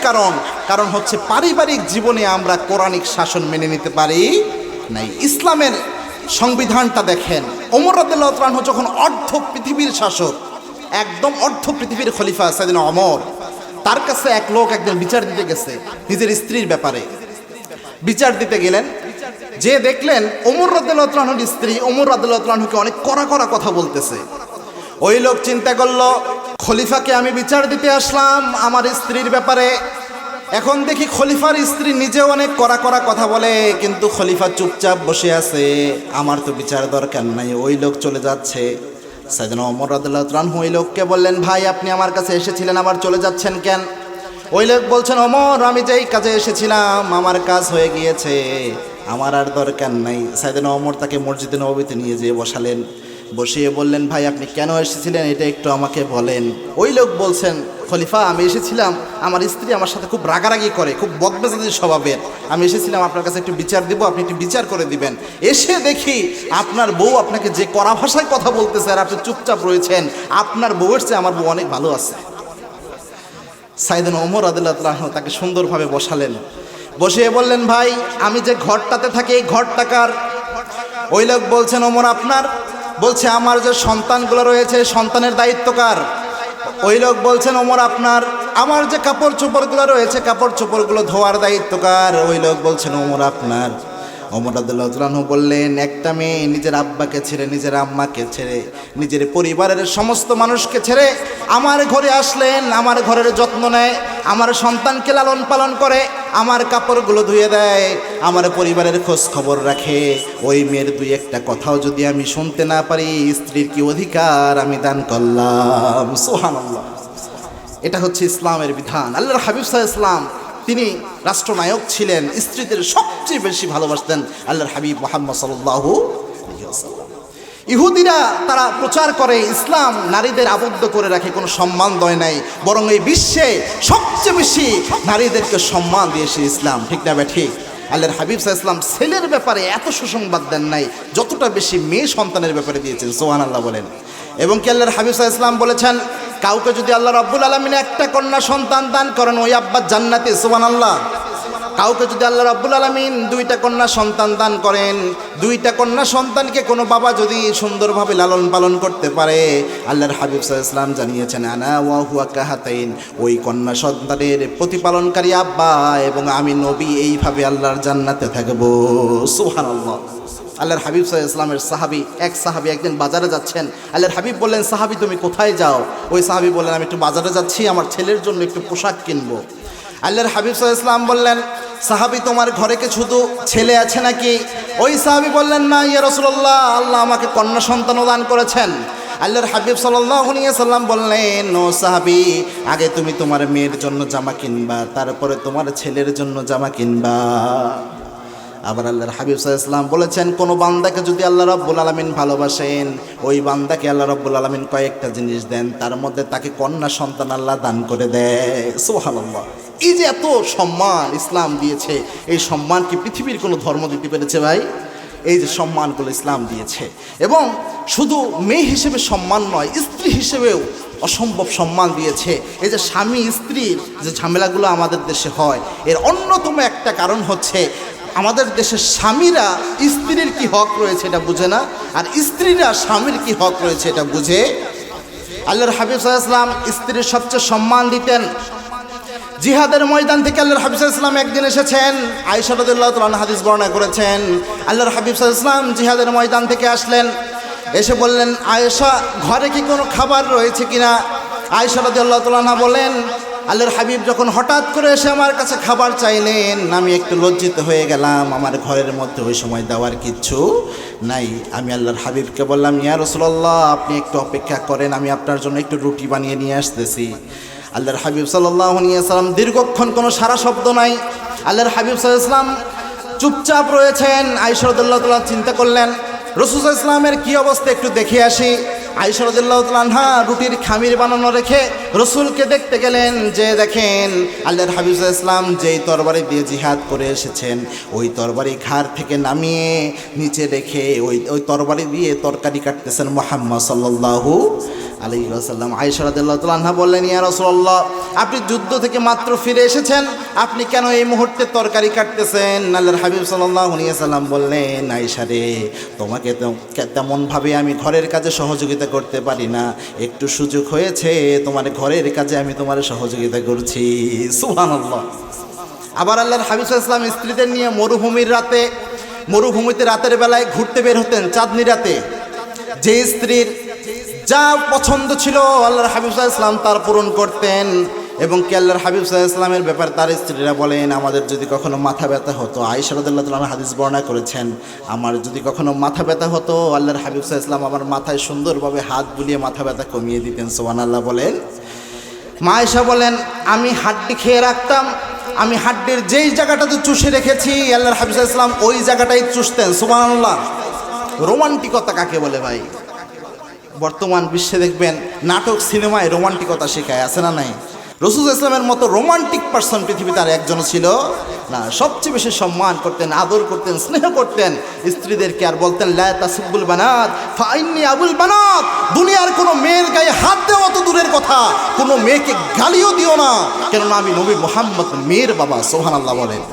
কারণ হচ্ছে পারিবারিক জীবনে আমরা কোরআনিক শাসন মেনে নিতে পারি নাই। ইসলামের সংবিধানটা দেখেন, ওমর রাদিয়াল্লাহু তাআলা আনহু যখন অর্ধ পৃথিবীর শাসক, একদম অর্ধ পৃথিবীর খলিফা সাইয়েদনা ওমর, তার কাছে এক লোক একজন বিচার দিতে গেছে নিজের স্ত্রীর ব্যাপারে। বিচার দিতে গেলেন, যে দেখলেন ওমর রাদিয়াল্লাহু তাআলা আনহুর স্ত্রী ওমর রাদিয়াল্লাহু তাআলা আনহুকে অনেক কড়া কথা বলতেছে। ওই লোক চিন্তা করলো, খলিফাকে আমি বিচার দিতে আসলাম আমার স্ত্রীর ব্যাপারে, এখন দেখি খলিফার স্ত্রী নিজেও অনেক কড়া কথা বলে, কিন্তু খলিফা চুপচাপ বসে আছে, আমার তো বিচার দরকার নাই। ওই লোক চলে যাচ্ছে। সাইয়েদনা ওমর রাদিয়াল্লাহু তাআলা আনহু ওই লোককে বললেন, ভাই আপনি আমার কাছে এসেছিলেন, আবার চলে যাচ্ছেন কেন? ওই লোক বলছেন, ওমর আমি যেই কাজে এসেছিলাম আমার কাজ হয়ে গিয়েছে, আমার আর দরকার নাই। সাইয়েদনা ওমর তাকে মসজিদে নববীতে নিয়ে যেয়ে বসালেন, বসিয়ে বললেন, ভাই আপনি কেন এসেছিলেন এটা একটু আমাকে বলেন। ওই লোক বলছেন, খলিফা আমি এসেছিলাম, আমার স্ত্রী আমার সাথে খুব রাগারাগি করে, খুব বদমেজাজি স্বভাবের, আমি এসেছিলাম আপনার কাছে একটু বিচার দিব, আপনি একটু বিচার করে দিবেন। এসে দেখি আপনার বউ আপনাকে যে কড়া ভাষায় কথা বলতেছে আর আপনি চুপচাপ রয়েছেন, আপনার বউয়ের চেয়ে আমার বউ অনেক ভালো আছে। সাইয়েদনা ওমর রাদিয়াল্লাহু তাআলা আনহু তাকে সুন্দরভাবে বসালেন, বসিয়ে বললেন, ভাই আমি যে ঘরটাতে থাকি এই ঘরটা কার? ওই লোক বলছেন, ওমর আপনার। বলছে, আমার যে সন্তানগুলো রয়েছে সন্তানের দায়িত্ব কার? ওই লোক বলছেন, ওমর আপনার। আমার যে কাপড় চোপড়গুলো রয়েছে কাপড় চোপড়গুলো ধোয়ার দায়িত্ব কার? ওই লোক বলছেন, ওমর আপনার। ওমর রাদিয়াল্লাহু তাআলা আনহু বললেন, একটা মেয়ে নিজের আব্বাকে ছেড়ে, নিজের আম্মাকে ছেড়ে, নিজের পরিবারের সমস্ত মানুষকে ছেড়ে আমার ঘরে আসলেন, আমার ঘরের যত্ন নেয়, আমার সন্তানকে লালন পালন করে, আমার কাপড়গুলো ধুয়ে দেয়, আমার পরিবারের খোঁজ খবর রাখে। ওই মেয়ের দুই একটা কথাও যদি আমি শুনতে না পারি, স্ত্রীর কি অধিকার আমি দান করলাম। সুবহানাল্লাহ। এটা হচ্ছে ইসলামের বিধান। আল্লাহর হাবিব সাল্লাল্লাহু আলাইহি ওয়াসাল্লাম তিনি রাষ্ট্রনায়ক ছিলেন, স্ত্রীদের সবচেয়ে বেশি ভালোবাসতেন আল্লাহর হাবিব মুহাম্মদ সাল্লাল্লাহু আলাইহি ওয়াসাল্লাম। ইহুদিরা তারা প্রচার করে ইসলাম নারীদের আবদ্ধ করে রাখে, কোনো সম্মান দেয় নাই, বরং এই বিশ্বে সবচেয়ে বেশি নারীদেরকে সম্মান দিয়েছে ইসলাম। ঠিক না ঠিক? আল্লাহর হাবিব সাল্লাল্লাহু আলাইহি ওয়াসাল্লাম ছেলের ব্যাপারে এত সুসংবাদ দেন নাই যতটা বেশি মেয়ে সন্তানের ব্যাপারে দিয়েছেন। সুবহানাল্লাহ বলেন। এবং কি আল্লাহর হাবিব সাল্লাল্লাহু আলাইহি ওয়াসাল্লাম বলেছেন, কাউকে যদি আল্লাহ রাব্বুল আলামিন একটা কন্যা সন্তান দান করেন ওই আব্বা জান্নাতে। সুবহানাল্লাহ। কাউকে যদি আল্লাহ রাব্বুল আলামিন 2টা কন্যা সন্তান দান করেন, 2টা কন্যা সন্তানকে কোনো বাবা যদি সুন্দরভাবে লালন পালন করতে পারে, আল্লাহর হাবিব সাল্লাল্লাহু আলাইহি ওয়াসাল্লাম জানিয়েছেন, আনা ওয়া হুয়া কাহাতাইন, ওই কন্যা সন্তানের প্রতিপালনকারী আব্বা এবং আমি নবী এইভাবে আল্লাহর জান্নাতে থাকব। সুবহানাল্লাহ। আল্লাহর হাবিব সাল্লাল্লাহু আলাইহি ওয়াসাল্লামের সাহাবী এক সাহাবী একদিন বাজারে যাচ্ছেন। আল্লাহর হাবিব বললেন, সাহাবী তুমি কোথায় যাও? ওই সাহাবী বললেন, আমি একটু বাজারে যাচ্ছি, আমার ছেলের জন্য একটু পোশাক কিনবো। আল্লাহর হাবিব সাল্লাল্লাহু আলাইহি ওয়াসাল্লাম বললেন, সাহাবী তোমার ঘরে কি শুধু ছেলে আছে নাকি? ওই সাহাবী বললেন, না ইয়া রাসূলুল্লাহ, আল্লাহ আমাকে কন্যা সন্তানও দান করেছেন। আল্লাহর হাবিব সাল্লাল্লাহু আলাইহি ওয়াসাল্লাম বললেন, ও সাহাবী, আগে তুমি তোমার মেয়ের জন্য জামা কিনবা, তারপরে তোমার ছেলের জন্য জামা কিনবা। আবার আল্লাহর হাবিব সাল্লাল্লাহু আলাইহি ওয়াসাল্লাম বলেছেন, কোনো বান্দাকে যদি আল্লাহ রাব্বুল আলামিন ভালোবাসেন, ওই বান্দাকে আল্লাহ রাব্বুল আলামিন কয়েকটা জিনিস দেন, তার মধ্যে তাকে কন্যা সন্তান আল্লাহ দান করে দেয়। সুবহানাল্লাহ। এই যে এত সম্মান ইসলাম দিয়েছে, এই সম্মান কি পৃথিবীর কোনো ধর্ম দিতে পেরেছে ভাই? এই যে সম্মানগুলো ইসলাম দিয়েছে, এবং শুধু মেয়ে হিসেবে সম্মান নয়, স্ত্রী হিসেবেও অসম্ভব সম্মান দিয়েছে। এই যে স্বামী স্ত্রীর যে ঝামেলাগুলো আমাদের দেশে হয়, এর অন্যতম একটা কারণ হচ্ছে আমাদের দেশের স্বামীরা স্ত্রীর কি হক রয়েছে এটা বুঝে না, আর স্ত্রীরা স্বামীর কি হক রয়েছে এটা বুঝে। আল্লাহর হাবিব সাল্লাল্লাহু আলাইহি ওয়াসাল্লাম স্ত্রীর সবচেয়ে সম্মান দিতেন। জিহাদের ময়দান থেকে আল্লাহর হাবিব সাল্লাল্লাহু আলাইহি ওয়াসাল্লাম একদিন এসেছেন। আয়েশা রাদিয়াল্লাহু তাআলা আনহা হাদিস বর্ণনা করেছেন, আল্লাহর হাবিব সাল্লাল্লাহু আলাইহি ওয়াসাল্লাম জিহাদের ময়দান থেকে আসলেন, এসে বললেন, আয়েশা ঘরে কি কোনো খাবার রয়েছে কিনা? আয়েশা রাদিয়াল্লাহু তাআলা আনহা বলেন, আল্লাহর হাবিব যখন হঠাৎ করে এসে আমার কাছে খাবার চাইলেন, আমি একটু লজ্জিত হয়ে গেলাম। আমার ঘরের মধ্যে ওই সময় দেওয়ার কিচ্ছু নাই। আমি আল্লাহর হাবিবকে বললাম, ইয়া রাসূলুল্লাহ, আপনি একটু অপেক্ষা করেন, আমি আপনার জন্য একটু রুটি বানিয়ে নিয়ে আসতেছি। আল্লাহর হাবিব সাল্লাল্লাহু আলাইহি ওয়াসাল্লাম দীর্ঘক্ষণ কোনো সারা শব্দ নাই। আল্লাহর হাবিব সাল্লাল্লাহু আলাইহি ওয়াসাল্লাম চুপচাপ রয়েছেন। আয়েশা রাদিয়াল্লাহু তাআলা চিন্তা করলেন, রাসূল সাল্লাল্লাহু আলাইহি ওয়াসাল্লামের কী অবস্থা একটু দেখে আসি। আয়েশা রাদিয়াল্লাহু তাআলা আনহা রুটির খামির বানানো রেখে রসুলকে দেখতে গেলেন, যে দেখেন আল্লাহর হাবিব সাল্লাল্লাহু আলাইহি ওয়াসাল্লাম যেই তরবারি দিয়ে জিহাদ করে এসেছেন, ওই তরবারি ঘাড় থেকে নামিয়ে নিচে রেখে ওই তরবারি দিয়ে তরকারি কাটতেছেন মুহাম্মদ সাল্লাল্লাহু আলাইহি ওয়াসাল্লাম। আয়েশা রাদিয়াল্লাহু তাআলা আনহা বললেন, ইয়া রাসূলুল্লাহ, আপনি যুদ্ধ থেকে মাত্র ফিরে এসেছেন, আপনি কেন এই মুহূর্তে তরকারি কাটতেছেন? আল্লাহর হাবিব সাল্লাল্লাহু আলাইহি ওয়াসাল্লাম বললেন, আয়েশা রে, তোমাকে তেমনভাবে আমি ঘরের কাজে সহযোগিতা করতে পারি না, একটু সুযোগ হয়েছে, তোমার ঘরের কাজে আমি তোমার সহযোগিতা করছি। সুবহানাল্লাহ। আবার আল্লাহর হাবিব সাল্লাল্লাহু আলাইহি ওয়াসাল্লাম স্ত্রীদের নিয়ে মরুভূমিতে রাতের বেলায় ঘুরতে বের হতেন, চাঁদনি রাতে। যে স্ত্রীর যা পছন্দ ছিল আল্লাহর হাবিব সাল্লাল্লাহু আলাইহি ওয়াসাল্লাম তার পূরণ করতেন। এবং কি আল্লাহর হাবিব সাল্লাল্লাহু আলাইহি ওয়াসাল্লামের ব্যাপারে তার স্ত্রীরা বলেন, আমাদের যদি কখনো মাথা ব্যথা হতো, আয়েশা রাদিয়াল্লাহু তাআলা হাদিস বর্ণনা করেছেন, আমার যদি কখনো মাথা ব্যথা হতো, আল্লাহর হাবিব সাল্লাল্লাহু আলাইহি ওয়াসাল্লাম আমার মাথায় সুন্দরভাবে হাত বুলিয়ে মাথা ব্যথা কমিয়ে দিতেন। সুবহানাল্লাহ বলেন। মা আয়েশা বলেন, আমি হাড্ডি খেয়ে রাখতাম, আমি হাড্ডির যেই জায়গাটাতে চুষে রেখেছি আল্লাহর হাবিব সাল্লাল্লাহু আলাইহি ওয়াসাল্লাম ওই জায়গাটাই চুষতেন। সুবহানাল্লাহ। রোমান্টিকতা কাকে বলে ভাই? বর্তমান বিশ্বে দেখবেন নাটক সিনেমায় রোমান্টিকতা শেখায়, আছে না নাই? রাসূল ইসলামের মতো রোমান্টিক পারসন পৃথিবীতে আর একজন ছিল না। সবচেয়ে বেশি সম্মান করতেন, আদর করতেন, স্নেহ করতেন স্ত্রীদেরকে, আর বলতেন, লা তাসুব্বুল বানাত ফাইন্নি আবুল বানাত। দুনিয়ার কোনো মেয়ের গায়ে হাত দেওয়া তো দূরের কথা, কোনো মেয়েকে গালিও দিও না, কেননা আমি নবী মুহাম্মদ মেয়ের বাবা। সুবহানাল্লাহ বলেন।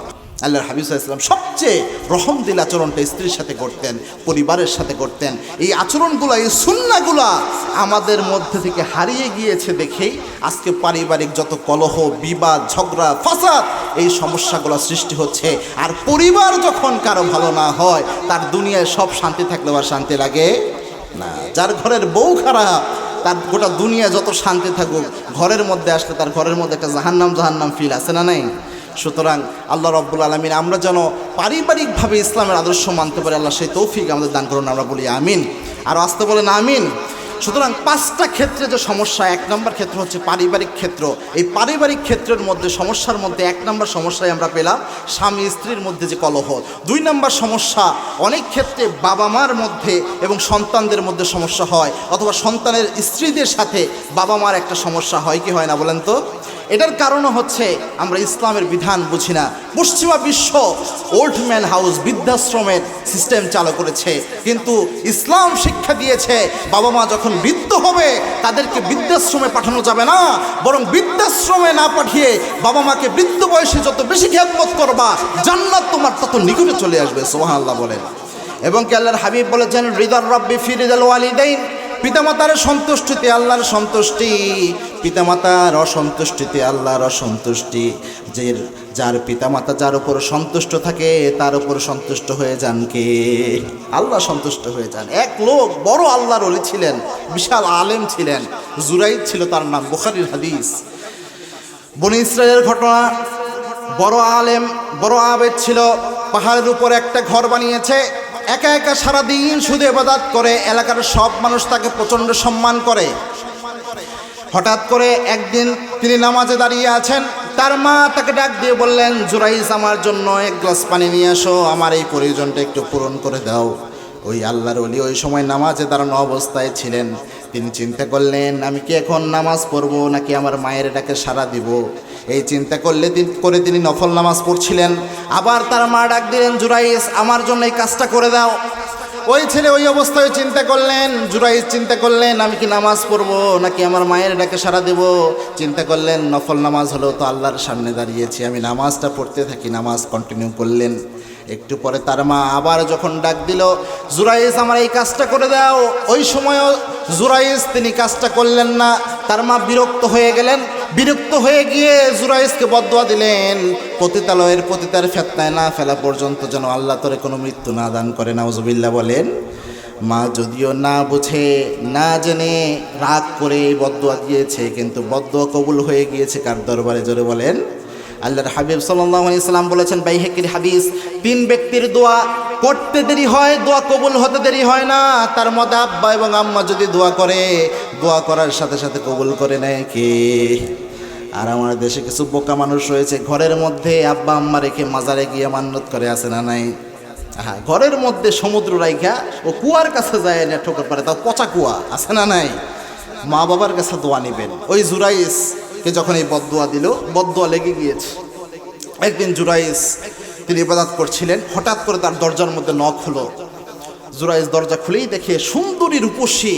আল্লাহর হাবিব সাল্লাল্লাহু আলাইহি ওয়াসাল্লাম সবচেয়ে রহমদিল আচরণটা স্ত্রীর সাথে করতেন, পরিবারের সাথে করতেন। এই আচরণগুলো, এই সুন্নাহগুলো আমাদের মধ্যে থেকে হারিয়ে গিয়েছে দেখেই আজকে পারিবারিক যত কলহ, বিবাদ, ঝগড়া, ফাসাদ, এই সমস্যাগুলো সৃষ্টি হচ্ছে। আর পরিবার যখন কারো ভালো না হয়, তার দুনিয়ায় সব শান্তি থাকলেও আর শান্তি লাগে না। যার ঘরের বউ খারাপ, তার গোটা দুনিয়া যত শান্তি থাকুক, ঘরের মধ্যে আসলে তার ঘরের মধ্যে একটা জাহান্নাম ফিল আছে না নাই? সুতরাং আল্লাহ রাব্বুল আলামিন আমরা যেন পারিবারিকভাবে ইসলামের আদর্শ মানতে পারি, আল্লাহ সেই তৌফিক আমাদের দান করুন, আমরা বলি আমিন। আর আসতে বলেন আমিন। সুতরাং পাঁচটা ক্ষেত্রে যে সমস্যা, এক নম্বর ক্ষেত্র হচ্ছে পারিবারিক ক্ষেত্র। এই পারিবারিক ক্ষেত্রের মধ্যে সমস্যার মধ্যে এক নম্বর সমস্যায় আমরা পেলাম স্বামী স্ত্রীর মধ্যে যে কলহ। দুই নম্বর সমস্যা, অনেক ক্ষেত্রে বাবা মার মধ্যে এবং সন্তানদের মধ্যে সমস্যা হয়, অথবা সন্তানের স্ত্রীদের সাথে বাবা মার একটা সমস্যা হয় কি হয় না বলেন তো? এটার কারণও হচ্ছে আমরা ইসলামের বিধান বুঝি না। পশ্চিমা বিশ্ব ওল্ড ম্যান হাউস, বৃদ্ধাশ্রমের সিস্টেম চালু করেছে, কিন্তু ইসলাম শিক্ষা দিয়েছে বাবা মা যখন বৃদ্ধ হবে তাদেরকে বৃদ্ধাশ্রমে পাঠানো যাবে না, বরং বৃদ্ধাশ্রমে না পাঠিয়ে বাবা মাকে বৃদ্ধ বয়সে যত বেশি খেদমত করবা, জান্নাত তোমার তত নিকটে চলে আসবে। সুবহানাল্লাহ বলেন। এবং কি আল্লাহর হাবিব বলেছেন, রিদার রাব্বি ফি রিদাল ওয়ালিদাইন, পিতামাতার সন্তুষ্টিতে আল্লাহর সন্তুষ্টি, পিতামাতার অসন্তুষ্টিতে আল্লাহর অসন্তুষ্টি। যার পিতামাতা যার উপর সন্তুষ্ট থাকে তার উপর সন্তুষ্ট হয়ে যান কে? আল্লাহ সন্তুষ্ট হয়ে যান। এক লোক বড় আল্লাহর ওলি ছিলেন, বিশাল আলেম ছিলেন, জুরাইদ ছিল তার নাম, বুখারীর হাদিস। বনি ইসরায়েলের ঘটনা। বড় আলেম, বড় আবেদ ছিল, পাহাড়ের উপর একটা ঘর বানিয়েছে, একা একা সারাদিন শুধু ইবাদত করে, এলাকার সব মানুষ তাকে প্রচণ্ড সম্মান করে। হঠাৎ করে একদিন তিনি নামাজে দাঁড়িয়ে আছেন, তার মা তাকে ডাক দিয়ে বললেন, জুরাইজ আমার জন্য এক গ্লাস পানি নিয়ে আসো, আমার এই প্রয়োজনটা একটু পূরণ করে দাও। ওই আল্লাহর ওলি ওই সময় নামাজে দাঁড়ানো অবস্থায় ছিলেন। তিনি চিন্তা করলেন, আমি কি এখন নামাজ পড়বো নাকি আমার মায়ের ডাকে সাড়া দিব? এই চিন্তা করে তিনি নফল নামাজ পড়ছিলেন। আবার তার মা ডাক দিলেন, জুরাইজ আমার জন্য এই কাজটা করে দাও। ওই ছেলে ওই অবস্থায় চিন্তা করলেন, জুরাইজ চিন্তা করলেন, আমি কি নামাজ পড়বো নাকি আমার মায়ের ডাকে সাড়া দেব? চিন্তা করলেন, নফল নামাজ হলেও তো আল্লাহর সামনে দাঁড়িয়েছি, আমি নামাজটা পড়তে থাকি। নামাজ কন্টিনিউ করলেন। একটু পরে তার মা আবার যখন ডাক দিল, জুরাইজ আমার এই কাজটা করে দাও, ওই সময়ও জুরাইজ তিনি কাজটা করলেন না। তার মা বিরক্ত হয়ে গেলেন। বিরক্ত হয়ে গিয়ে জুরাইজকে বদদুয়া দিলেন, পতিতালয়ের পতিতার ফেতনায় না ফেলা পর্যন্ত যেন আল্লাহ তোরে কোনো মৃত্যু না দান করে। নাউজুবিল্লাহ বলেন। মা যদিও না বুঝে না জেনে রাগ করে বদদুয়া দিয়েছে, কিন্তু বদদুয়া কবুল হয়ে গিয়েছে কার দরবারে? জোরে বলেন। আল্লাহর হাবিব সাল্লাল্লাহু আলাইহি সাল্লাম বলেছেন, বাইহাকির হাদিস, 3 ব্যক্তির দোয়া করতে দেরি হয়, দোয়া কবুল হতে দেরি হয় না। তার মধ্যে আব্বা এবং আম্মা যদি দোয়া করে, দোয়া করার সাথে সাথে কবুল করে নেয় কে? আর আমার দেশে কিছু বোকা মানুষ রয়েছে, ঘরের মধ্যে আব্বা আম্মা রেখে মাজারে গিয়ে মান্নত করে, আছে না নাই? হ্যাঁ, ঘরের মধ্যে সমুদ্র রাইখা ও কুয়ার কাছে যায় না, ঠোকর পারে, তাও পচা কুয়া, আছে না নাই? মা বাবার কাছে দোয়া নেবেন। ওই জুরাইজকে যখন এই বদদুয়া দিল, বদদুয়া লেগে গিয়েছে। একদিন জুরাইজ তিনি ইবাদত করছিলেন, হঠাৎ করে তার দরজার মধ্যে নখ হলো। জুরাইজ দরজা খুলেই দেখে সুন্দরী রূপসী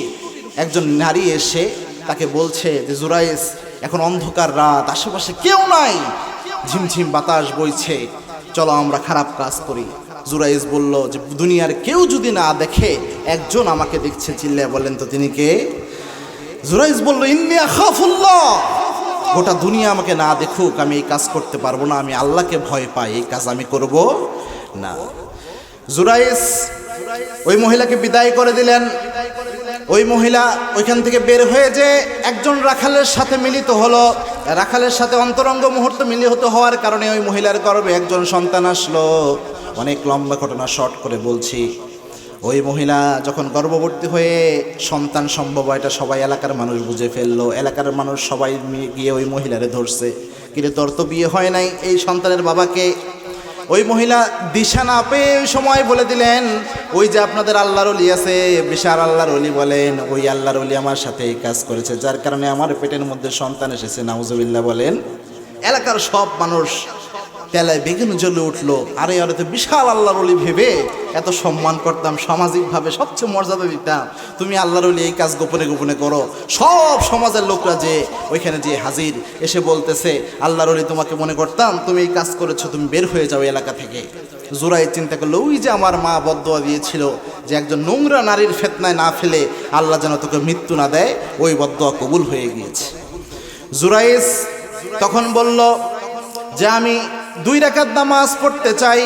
একজন নারী এসে তাকে বলছে যে, জুরাইজ এখন অন্ধকার রাত, আশেপাশে কেউ নাই, ঝিমঝিম বাতাস বইছে, চলো আমরা খারাপ কাজ করি। জুরাইজ বলল যে, দুনিয়ার কেউ যদি না দেখে, একজন আমাকে দেখছে, চিল্লায় বলেন তো তিনি কে? জুরাইজ বলল, ইন্নী আখাফুল্লাহ, গোটা দুনিয়া আমাকে না দেখুক, আমি এই কাজ করতে পারবো না, আমি আল্লাহকে ভয় পাই, এই কাজ আমি করব না। জুরাইজ ওই মহিলাকে বিদায় করে দিলেন। ওই মহিলা ওইখান থেকে বের হয়ে যে একজন রাখালের সাথে মিলিত হলো। রাখালের সাথে অন্তরঙ্গ মুহূর্ত মিলিত হওয়ার কারণে ওই মহিলার গর্ভে একজন সন্তান আসলো। অনেক লম্বা ঘটনা শর্ট করে বলছি। ওই মহিলা যখন গর্ভবতী হয়ে সন্তান সম্ভব, এটা সবাই এলাকার মানুষ বুঝে ফেললো। এলাকার মানুষ সবাই গিয়ে ওই মহিলারে ধরছে, কিন্তু তোর তো বিয়ে হয় নাই, এই সন্তানের বাবাকে। ওই মহিলা দিশা না পেয়ে ওই সময় বলে দিলেন, ওই যে আপনাদের আল্লাহর ওলি আছে, বিশাল আল্লাহর ওলি বলেন, ওই আল্লাহর ওলি আমার সাথে এই কাজ করেছে, যার কারণে আমার পেটের মধ্যে সন্তান এসেছে। নাউজুবিল্লাহ বলেন। এলাকার সব মানুষ তেলায় বেগুন জ্বলে উঠলো। আরে আরে তো বিশাল আল্লাহর ওলি ভেবে এত সম্মান করতাম, সামাজিকভাবে সবচেয়ে মর্যাদা দিতাম, তুমি আল্লাহর ওলি এই কাজ গোপনে গোপনে করো। সব সমাজের লোকরা যে ওইখানে যে হাজির, এসে বলতেছে, আল্লাহর ওলি তোমাকে মনে করতাম, তুমি এই কাজ করেছো, তুমি বের হয়ে যাও এলাকা থেকে। জুরাইজ চিন্তা করলো, ওই যে আমার মা বদদুয়া দিয়েছিল যে একজন নোংরা নারীর ফিতনায় না ফেলে আল্লাহ যেন তোকে মৃত্যু না দেয়, ওই বদদুয়া কবুল হয়ে গিয়েছে। জুরাইজ তখন বলল যে, আমি 2 রাকাত নামাজ পড়তে চাই।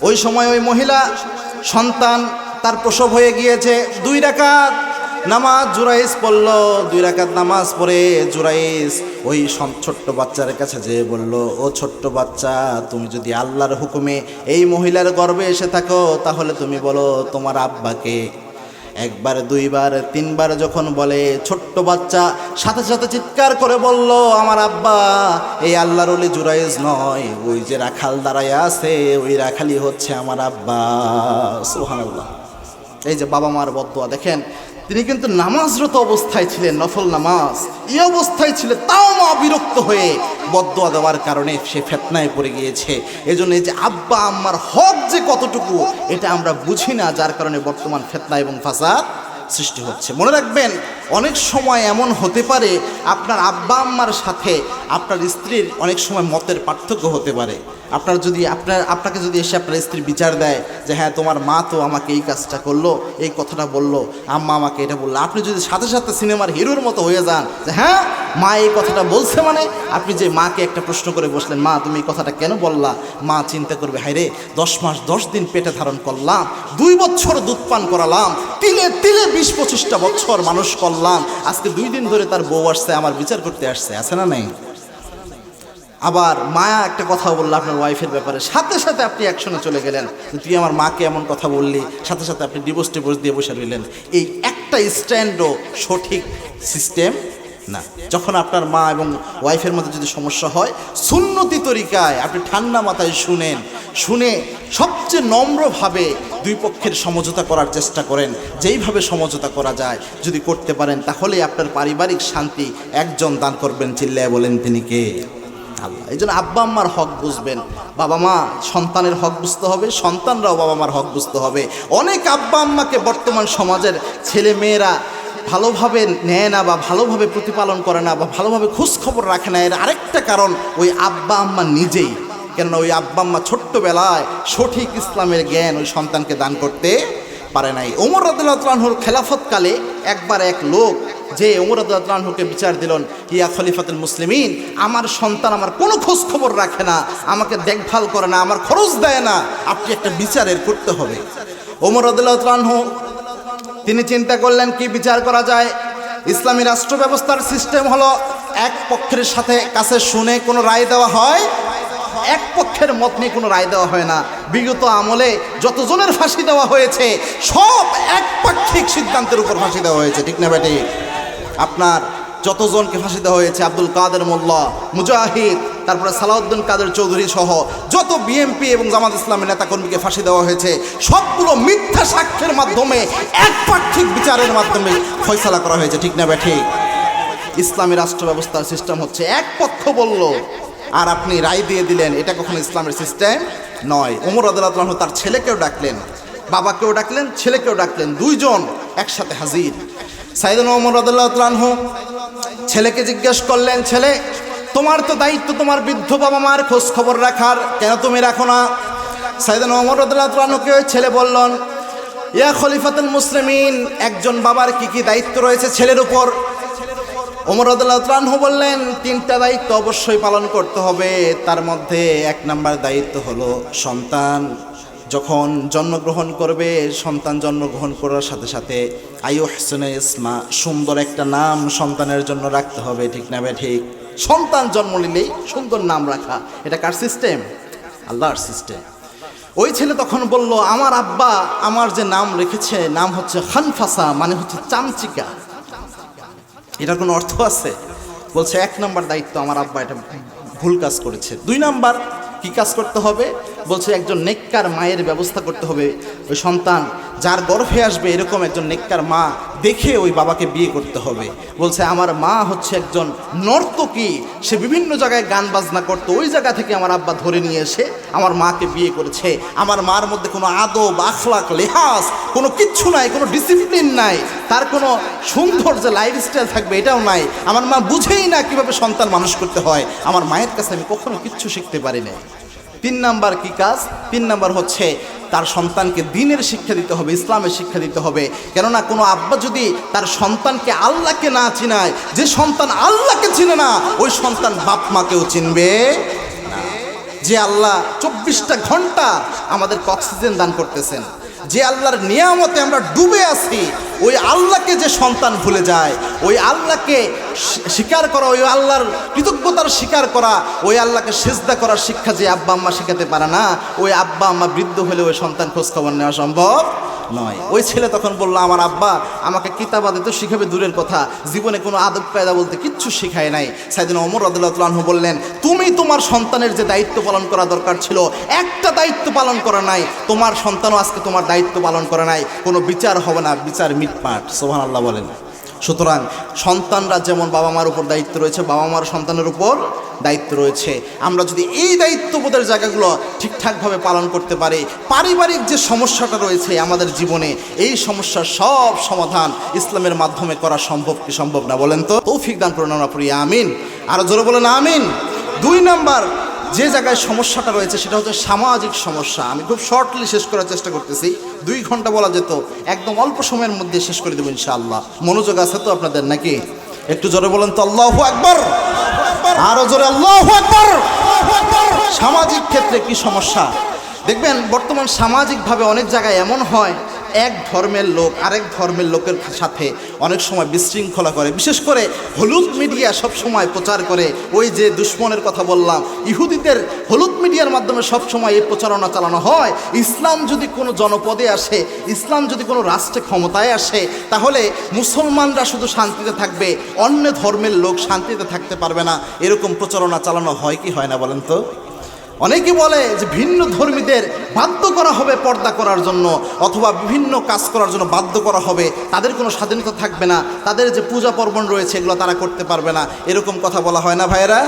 ওই সময় ওই মহিলা সন্তান তার প্রসব হয়ে গিয়েছে। 2 রাকাত নামাজ জুরাইজ পড়ল। 2 রাকাত নামাজ পড়ে জুরাইজ ওই ছোট্ট বাচ্চার কাছে যেয়ে বলল, ও ছোট্ট বাচ্চা, তুমি যদি আল্লাহর হুকুমে এই মহিলার গর্ভে এসে থাকো, তাহলে তুমি বলো তোমার আব্বাকে। 1 বার 2 বার 3 বার যখন বলে, ছোট্ট বাচ্চা সাথে সাথে চিৎকার করে বলল, আমার আব্বা এই আল্লাহর ওলি জুরাইজ নয়, ওই যে রাখাল দাঁড়ায় আছে, ওই রাখালই হচ্ছে আমার আব্বা। সুবহানাল্লাহ। এই যে বাবা মার বদদুয়া দেখেন, তিনি কিন্তু নামাজরত অবস্থায় ছিলেন, নফল নামাজ এই অবস্থায় ছিলেন, তাও মা বিরক্ত হয়ে বদদুয়া দেওয়ার কারণে সে ফিতনায় পড়ে গিয়েছে। এজন্য এই যে আব্বা আম্মার হক যে কতটুকু, এটা আমরা বুঝি না, যার কারণে বর্তমান ফিতনা এবং ফাসাদ সৃষ্টি হচ্ছে। মনে রাখবেন, অনেক সময় এমন হতে পারে আপনার আব্বা আম্মার সাথে আপনার স্ত্রীর অনেক সময় মতের পার্থক্য হতে পারে। আপনাকে যদি এসে আপনার স্ত্রী বিচার দেয় যে হ্যাঁ তোমার মা তো আমাকে এই কাজটা করলো, এই কথাটা বললো, আম্মা আমাকে এটা বললো, আপনি যদি সাথে সাথে সিনেমার হিরোর মতো হয়ে যান যে হ্যাঁ মা এই কথাটা বলছে, মানে আপনি যে মাকে একটা প্রশ্ন করে বসলেন, মা তুমি এই কথাটা কেন বললা, মা চিন্তা করবে হায় রে 10 মাস 10 দিন পেটে ধারণ করলাম, 2 বছর দুধ পান করালাম, তিলে তিলে 20-25টা বছর মানুষ করলাম, আজকে 2 দিন ধরে তার বউ আসছে আমার বিচার করতে আসছে, আছে না নেই? আবার মায়া একটা কথা বললো আপনার ওয়াইফের ব্যাপারে, সাথে সাথে আপনি অ্যাকশনে চলে গেলেন, তুই আমার মাকে এমন কথা বললি, সাথে সাথে আপনি ডিভোর্স দিয়ে বসে রইলেন। এই একটা স্ট্যান্ডও সঠিক সিস্টেম না। যখন আপনার মা এবং ওয়াইফের মধ্যে যদি সমস্যা হয়, সুন্নতি তরিকায় আপনি ঠান্ডা মাথায় শুনে সবচেয়ে নম্রভাবে 2 পক্ষের সমঝোতা করার চেষ্টা করেন। যেইভাবে সমঝোতা করা যায় যদি করতে পারেন, তাহলেই আপনার পারিবারিক শান্তি একজন দান করবেন, চিল্লায় বলেন তিনি কে? আল্লাহ। এই জন্য আব্বা আম্মার হক বুঝবেন, বাবা মা সন্তানের হক বুঝতে হবে, সন্তানরাও বাবা মার হক বুঝতে হবে। অনেক আব্বা আম্মাকে বর্তমান সমাজের ছেলে মেয়েরা ভালোভাবে নেয় না, বা ভালোভাবে প্রতিপালন করে না, বা ভালোভাবে খোঁজখবর রাখে না। এর আরেকটা কারণ ওই আব্বা আম্মা নিজেই, কেননা ওই আব্বা আম্মা ছোট্টবেলায় সঠিক ইসলামের জ্ঞান ওই সন্তানকে দান করতে পারে নাই। ওমর রাদিয়াল্লাহু আনহুর খেলাফতকালে একবার এক লোক যে ওমর রাদিয়াল্লাহু আনহুকে বিচার দিলেন, ইয়া খলিফাতুল মুসলিমিন, আমার সন্তান আমার কোনো খোঁজ খবর রাখে না, আমাকে দেখভাল করে না, আমার খরচ দেয় না, আপনি একটা বিচারের করতে হবে। ওমর রাদিয়াল্লাহু আনহু তিনি চিন্তা করলেন কি বিচার করা যায়। ইসলামী রাষ্ট্র ব্যবস্থার সিস্টেম হলো এক পক্ষের সাথে কাছে শুনে কোনো রায় দেওয়া হয়, এক পক্ষের মত নিয়ে কোনো রায় দেওয়া হয় না। বিগত আমলে যতজনের ফাঁসি দেওয়া হয়েছে সব একপাক্ষিক সিদ্ধান্তের উপর ফাঁসি দেওয়া হয়েছে, ঠিক না বেটি? আপনার যতজনকে ফাঁসি দেওয়া হয়েছে, আব্দুল কাদের মোল্লা, মুজাহিদ, তারপরে সালাউদ্দিন কাদের চৌধুরী সহ যত বিএমপি এবং জামাত ইসলামের নেতাকর্মীকে ফাঁসি দেওয়া হয়েছে, সবগুলো মিথ্যা সাক্ষ্যের মাধ্যমে একপাক্ষিক বিচারের মাধ্যমে ফয়সালা করা হয়েছে, ঠিক না বেটি? ইসলামী রাষ্ট্র ব্যবস্থার সিস্টেম হচ্ছে এক পক্ষ বলল আর আপনি রায় দিয়ে দিলেন, এটা কখনো ইসলামের সিস্টেম নয়। ওমর রাদিয়াল্লাহু আনহু তার ছেলেকেও ডাকলেন, বাবাকেও ডাকলেন, ছেলেকেও ডাকলেন, 2 জন একসাথে হাজির। সাইয়েদনা ওমর রাদিয়াল্লাহু আনহু ছেলেকে জিজ্ঞেস করলেন, ছেলে তোমার তো দায়িত্ব তোমার বৃদ্ধ বাবা মার খোঁজ খবর রাখার, কেন তুমি রাখো না? সাইয়েদনা ওমর রাদিয়াল্লাহু আনহুকে ওই ছেলে বললেন, ইয়া খলিফাতুল মুসলিমিন, একজন বাবার কি কি দায়িত্ব রয়েছে ছেলের উপর? ওমর রাদিয়াল্লাহু আনহু বললেন, 3টা দায়িত্ব অবশ্যই পালন করতে হবে। তার মধ্যে 1 নাম্বার দায়িত্ব হলো সন্তান যখন জন্মগ্রহণ করবে, সন্তান জন্মগ্রহণ করার সাথে সাথে আইয়ুহসিনা ইসমা, সুন্দর একটা নাম সন্তানের জন্য রাখতে হবে, ঠিক না ভাই? ঠিক। সন্তান জন্ম নিলেই সুন্দর নাম রাখা, এটা কার সিস্টেম? আল্লাহর সিস্টেম। ওই ছেলে তখন বলল, আমার আব্বা আমার যে নাম রেখেছে, নাম হচ্ছে খানফাসা, মানে হচ্ছে চামচিকা। এটার কোনো অর্থ আছে? বলছে 1 নাম্বার দায়িত্ব, আমার আব্বা এটা ভুল কাজ করেছে। 2 নাম্বার কি কাজ করতে হবে? বলছে একজন নেককার মায়ের ব্যবস্থা করতে হবে, ওই সন্তান যার গর্ভে আসবে এরকম একজন নেককার মা দেখে ওই বাবাকে বিয়ে করতে হবে। বলছে আমার মা হচ্ছে একজন নর্তকী, সে বিভিন্ন জায়গায় গান বাজনা করতো, ওই জায়গা থেকে আমার আব্বা ধরে নিয়ে এসে আমার মাকে বিয়ে করেছে। আমার মার মধ্যে কোনো আদব, আখলাক, লেহাজ কোনো কিচ্ছু নাই, কোনো ডিসিপ্লিন নাই, তার কোনো সুন্দর যে লাইফস্টাইল থাকবে এটাও নাই। আমার মা বুঝেই না কিভাবে সন্তান মানুষ করতে হয়। আমার মায়ের কাছে আমি কখনো কিচ্ছু শিখতে পারি না। 3 নাম্বার কি কাজ? 3 নাম্বার হচ্ছে তার সন্তানকে দ্বীনের শিক্ষা দিতে হবে, ইসলামের শিক্ষা দিতে হবে। কেননা কোনো আব্বা যদি তার সন্তানকে আল্লাহকে না চিনায়, যে সন্তান আল্লাহকে চিনে না ওই সন্তান বাপ মাকেও চিনবে না। যে আল্লাহ 24টা ঘন্টা আমাদেরকে অক্সিজেন দান করতেছেন, যে আল্লাহর নিয়ামতে আমরা ডুবে আছি, ওই আল্লাহকে যে সন্তান ভুলে যায়, ওই আল্লাহকে স্বীকার করা, ওই আল্লাহর কৃতজ্ঞতার স্বীকার করা, ওই আল্লাহকে সিজদা করার শিক্ষা যে আব্বা আম্মা শেখাতে পারে না, ওই আব্বা আম্মা বৃদ্ধ হলে ওই সন্তান খোঁজখবর নেওয়া সম্ভব নয়। ওই ছেলে তখন বলল, আমার আব্বা আমাকে কিতাবাদে তো শিখাবে দূরের কথা, জীবনে কোনো আদব কায়দা বলতে কিচ্ছু শিখায় নাই। সাইয়েদনা ওমর রাদিয়াল্লাহু আনহু বললেন, তুমি তোমার সন্তানের যে দায়িত্ব পালন করা দরকার ছিল, একটা দায়িত্ব পালন করা নাই, তোমার সন্তানও আজকে তোমার দায়িত্ব পালন করে নাই, কোনো বিচার হবে না, বিচার মিটমাট। সুবহানাল্লাহ বলেন। সুতরাং সন্তানরা যেমন বাবা মার উপর দায়িত্ব রয়েছে, বাবা মার সন্তানের উপর দায়িত্ব রয়েছে। আমরা যদি এই দায়িত্ববোধের জায়গাগুলো ঠিকঠাকভাবে পালন করতে পারি, পারিবারিক যে সমস্যাটা রয়েছে আমাদের জীবনে, এই সমস্যার সব সমাধান ইসলামের মাধ্যমে করা সম্ভব কি সম্ভব না? বলেন তো। তৌফিক দান করুন আমরা পড়ি আমিন। আরো জোরে বলেন আমিন। 2 নাম্বার যে জায়গায় সমস্যাটা রয়েছে সেটা হচ্ছে সামাজিক সমস্যা। আমি খুব শর্টলি শেষ করার চেষ্টা করতেছি, 2 ঘন্টা বলা যেত, একদম অল্প সময়ের মধ্যে শেষ করে দেবো ইনশাআল্লাহ। মনোযোগ আছে তো আপনাদের নাকি? একটু জোরে বলেন তো আল্লাহু আকবার, আরো জোরে আল্লাহু আকবার। সামাজিক ক্ষেত্রে কি সমস্যা দেখবেন, বর্তমান সামাজিকভাবে অনেক জায়গায় এমন হয়, এক ধর্মের লোক আরেক ধর্মের লোকের সাথে অনেক সময় বিশৃঙ্খলা করে। বিশেষ করে হলুদ মিডিয়া সব সময় প্রচার করে, ওই যে দুশ্মনের কথা বললাম, ইহুদিদের হলুদ মিডিয়ার মাধ্যমে সব সময় এই প্রচারণা চালানো হয়। ইসলাম যদি কোনো জনপদে আসে, ইসলাম যদি কোনো রাষ্ট্রে ক্ষমতায় আসে, তাহলে মুসলমানরা শুধু শান্তিতে থাকবে, অন্য ধর্মের লোক শান্তিতে থাকতে পারবে না। এরকম প্রচারণা চালানো হয় কি হয় না বলেন তো? অনেকে বলে যে ভিন্ন ধর্মীদের বাধ্য করা হবে পর্দা করার জন্য, অথবা বিভিন্ন কাজ করার জন্য বাধ্য করা হবে, তাদের কোনো স্বাধীনতা থাকবে না, তাদের যে পূজা পার্বণ রয়েছে এগুলো তারা করতে পারবে না, এরকম কথা বলা হয় না ভাইয়েরা?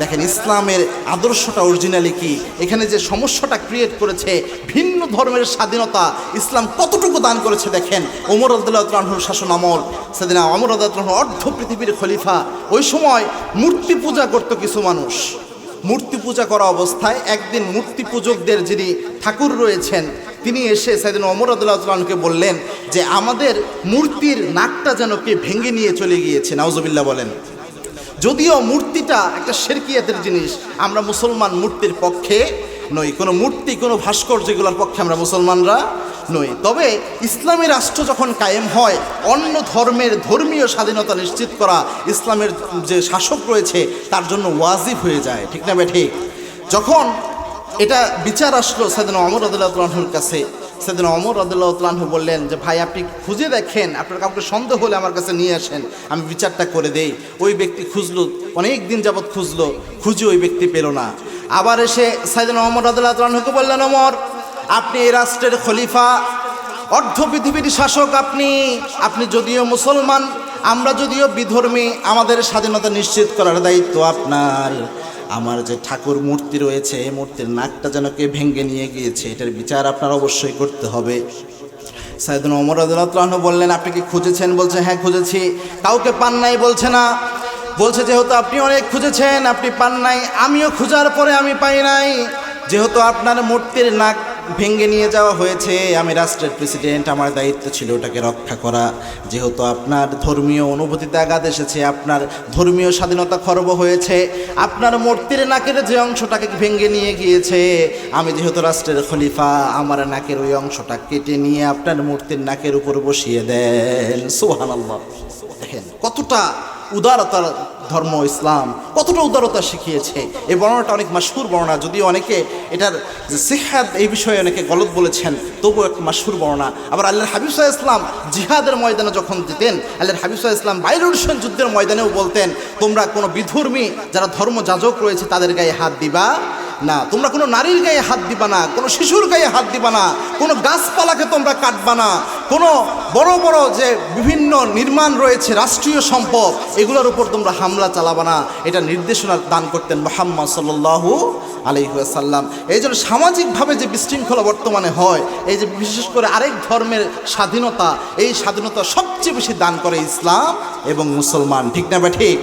দেখেন ইসলামের আদর্শটা অরিজিনালি কি, এখানে যে সমস্যাটা ক্রিয়েট করেছে ভিন্ন ধর্মের স্বাধীনতা, ইসলাম কতটুকু দান করেছে দেখেন। ওমর রাদিয়াল্লাহু আনহুর শাসন আমল, সেদিন ওমর রাদিয়াল্লাহু আনহু অর্ধ পৃথিবীর খলিফা, ওই সময় মূর্তি পূজা করতো কিছু মানুষ। মূর্তি পূজা করা অবস্থায় একদিন মূর্তি পূজকদের যিনি ঠাকুর রয়েছেন তিনি এসে সাইয়েদনা ওমর রাদিয়াল্লাহু আনহুকে বললেন যে আমাদের মূর্তির নাকটা যেন কে ভেঙে নিয়ে চলে গিয়েছে, নাউজুবিল্লাহ বলেন। যদিও মূর্তিটা একটা শিরকিয়াতের জিনিস, আমরা মুসলমান মূর্তির পক্ষে নই, কোনো মূর্তি কোনো ভাস্কর্য যেগুলোর পক্ষে আমরা মুসলমানরা নই। তবে ইসলামী রাষ্ট্র যখন কায়েম হয়, অন্য ধর্মের ধর্মীয় স্বাধীনতা নিশ্চিত করা ইসলামের যে শাসক রয়েছে তার জন্য ওয়াজিব হয়ে যায়, ঠিক না ঠিক? যখন এটা বিচার আসলো সাইয়েদনা ওমর রাদিয়াল্লাহু আনহুর কাছে, সাইয়েদনা ওমর রাদিয়াল্লাহু আনহু বললেন যে ভাই আপনি খুঁজে দেখেন, আপনার কাউকে সন্দেহ হলে আমার কাছে নিয়ে আসেন, আমি বিচারটা করে দেই। ওই ব্যক্তি খুঁজলো, অনেক দিন যাবৎ খুঁজলো, খুঁজে ওই ব্যক্তি পেল না। আবার এসে সাইয়েদনা ওমর রাদিয়াল্লাহু আনহুকে বললেন, ওমর আপনি এই রাষ্ট্রের খলিফা, অর্ধ পৃথিবীর শাসক, আপনি যদিও মুসলমান, আমরা যদিও বিধর্মী, আমাদের স্বাধীনতা নিশ্চিত করার দায়িত্ব আপনার। আমার যে ঠাকুর মূর্তি রয়েছে এই মূর্তির নাকটা যেন কে ভেঙে নিয়ে গিয়েছে, এটার বিচার আপনার অবশ্যই করতে হবে। সাইয়েদনা ওমর রাদিয়াল্লাহু আনহু বললেন আপনি কি খুঁজেছেন? বলছে হ্যাঁ খুঁজেছি। কাউকে পান নাই? বলছে না। বলছে যেহেতু আপনি অনেক খুঁজেছেন, আপনি পান নাই, আমিও খোঁজার পরে আমি পাই নাই। যেহেতু আপনার মূর্তির নাক ভেঙে নিয়ে যাওয়া হয়েছে, আমি রাষ্ট্রের প্রেসিডেন্ট, আমার দায়িত্ব ছিল ওটাকে রক্ষা করা। যেহেতু আপনার ধর্মীয় অনুভূতিতে আঘাত এসেছে, আপনার ধর্মীয় স্বাধীনতা খর্ব হয়েছে, আপনার মূর্তির নাকের যে অংশটাকে ভেঙে নিয়ে গিয়েছে, আমি যেহেতু রাষ্ট্রের খলিফা, আমার নাকের ওই অংশটা কেটে নিয়ে আপনার মূর্তির নাকের উপর বসিয়ে দেন। সুবহানাল্লাহ। দেখেন কতটা উদারতার ধর্ম ইসলাম, কতটা উদারতা শিখিয়েছে। এই বর্ণনাটা অনেক মাশহুর বর্ণনা, যদিও অনেকে এটার যে সিহহাত এই বিষয়ে অনেকে গলত বলেছেন, তবুও একটা মাশহুর বর্ণনা। আবার আল্লাহর হাবিব সাল্লাল্লাহু আলাইহি ওয়াসাল্লাম জিহাদের ময়দানে যখন যেতেন, আল্লাহর হাবিব সাল্লাল্লাহু আলাইহি ওয়াসাল্লাম বাইরুল যুদ্ধের ময়দানেও বলতেন তোমরা কোনো বিধর্মী যারা ধর্মযাজক রয়েছে তাদের গায়ে হাত দিবা না, তোমরা কোনো নারীর গায়ে হাত দিবা না, কোনো শিশুর গায়ে হাত দিবা না, কোনো গাছপালাকে তোমরা কাটবা না, কোনো বড় বড় যে বিভিন্ন নির্মাণ রয়েছে রাষ্ট্রীয় সম্পদ এগুলোর উপর তোমরা হামলা চালাবা না। এটা নির্দেশনা দান করতেন মুহাম্মদ সাল্লাল্লাহু আলাইহি ওয়াসাল্লাম। এই জন্য সামাজিকভাবে যে বিশৃঙ্খলা বর্তমানে হয়, এই যে বিশেষ করে আরেক ধর্মের স্বাধীনতা, এই স্বাধীনতা সবচেয়ে বেশি দান করে ইসলাম এবং মুসলমান, ঠিক না বা ঠিক?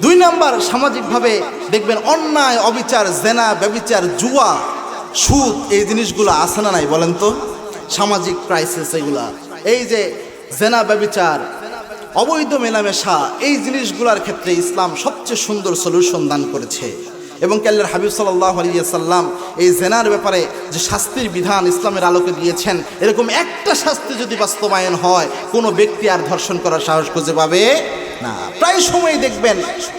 2 নাম্বার, সামাজিকভাবে দেখবেন অন্যায়, অবিচার, জেনা, ব্যভিচার, জুয়া, সুদ, এই জিনিসগুলো আছে না নাই বলেন তো? সামাজিক ক্রাইসিস এগুলা, এই যে জেনা, ব্যভিচার, অবৈধ মেলামেশা, এই জিনিসগুলোর ক্ষেত্রে ইসলাম সবচেয়ে সুন্দর সলিউশন দান করেছে। এবং আল্লাহর হাবিব সাল্লাল্লাহু আলাইহি ওয়াসাল্লাম এই জেনার ব্যাপারে যে শাস্তির বিধান ইসলামের আলোকে দিয়েছেন, এরকম একটা শাস্তি যদি বাস্তবায়ন হয়, কোনো ব্যক্তি আর ধর্ষণ করার সাহস খুঁজে পাবে না। প্রায় সময়ই দেখবেন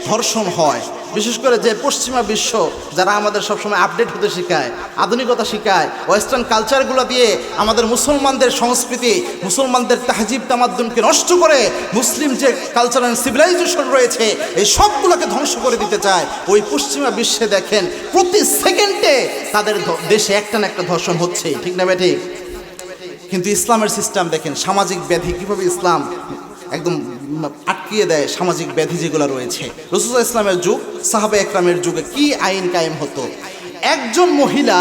ধর্ষণ হয়, বিশেষ করে যে পশ্চিমা বিশ্ব যারা আমাদের সবসময় আপডেট হতে শেখায়, আধুনিকতা শেখায়, ওয়েস্টার্ন কালচারগুলো দিয়ে আমাদের মুসলমানদের সংস্কৃতি, মুসলমানদের তাহজিব তামাদ্দুনকে নষ্ট করে মুসলিম যে কালচার অ্যান্ড সিভিলাইজেশন রয়েছে এই সবগুলোকে ধ্বংস করে দিতে চায়। ওই পশ্চিমা বিশ্বে দেখেন প্রতি সেকেন্ডে তাদের দেশে একটা না একটা ধর্ষণ হচ্ছে, ঠিক না ঠিক? কিন্তু ইসলামের সিস্টেম দেখেন, সামাজিক ব্যাধি কীভাবে ইসলাম একদম আটকিয়ে দেয়। সামাজিক ব্যাধি যেগুলো রয়েছে, রাসূলুল্লাহ ইসলামের যুগ, সাহাবা একরামের যুগে কি আইন কায়েম হতো? একজন মহিলা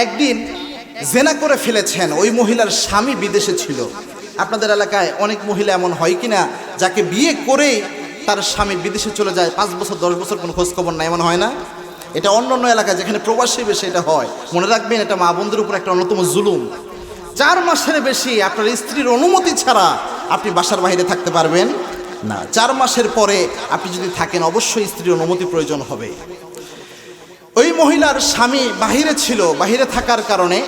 একদিন জেনা করে ফেলেছেন, ওই মহিলার স্বামী বিদেশে ছিল। আপনাদের এলাকায় অনেক মহিলা এমন হয় কিনা যাকে বিয়ে করেই তার স্বামী বিদেশে চলে যায়, 5 বছর 10 বছর কোনো খোঁজখবর নাই, এমন হয় না? এটা অন্য অন্য এলাকায় যেখানে প্রবাসী বেশি এটা হয়, মনে রাখবেন এটা মা বোনদের উপর একটা অন্যতম জুলুম। 4 মাসের বেশি আপনার স্ত্রীর অনুমতি ছাড়া আপনি বাসার বাইরে থাকতে পারবেন না। 4 মাসের পরে আপনি যদি থাকেন অবশ্যই স্ত্রীর অনুমতি প্রয়োজন হবে। ওই মহিলার স্বামী বাহিরে ছিল, বাহিরে থাকার কারণে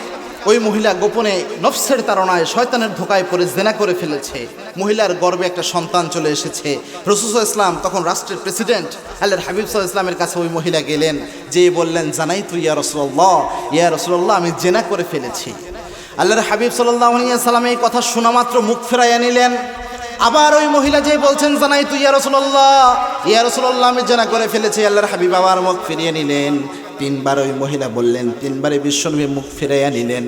ওই মহিলা গোপনে নফসের তাড়নায় শয়তানের ধোকায় পড়ে জেনা করে ফেলেছে। মহিলার গর্ভে একটা সন্তান চলে এসেছে। রাসূল সাল্লাল্লাহু আলাইহি ওয়াসাল্লাম তখন রাষ্ট্রের প্রেসিডেন্ট আল্লাহর হাবিব সাল্লাল্লাহু আলাইহি ওয়াসাল্লামের কাছে ওই মহিলা গেলেন, যে বললেন জানাই তুই ইয়া রাসূলুল্লাহ, ইয়া রাসূলুল্লাহ আমি জেনা করে ফেলেছি। আল্লাহর হাবিব সাল্লাল্লাহু আলাইহি ওয়াসাল্লাম এই কথা শোনা মাত্র মুখ ফেরাইয়া নিলেন। আবার ওই মহিলা যে বলছেন জানাই তুই ইয়া রাসূলুল্লাহ, ইয়া রাসূলুল্লাহ আমি জেনা করে ফেলেছি, আল্লাহর হাবিব আবার মুখ ফিরিয়ে নিলেন। 3 বার ওই মহিলা বললেন, 3 বারে বিশ্বনবী মুখ ফিরাইয়া নিলেন।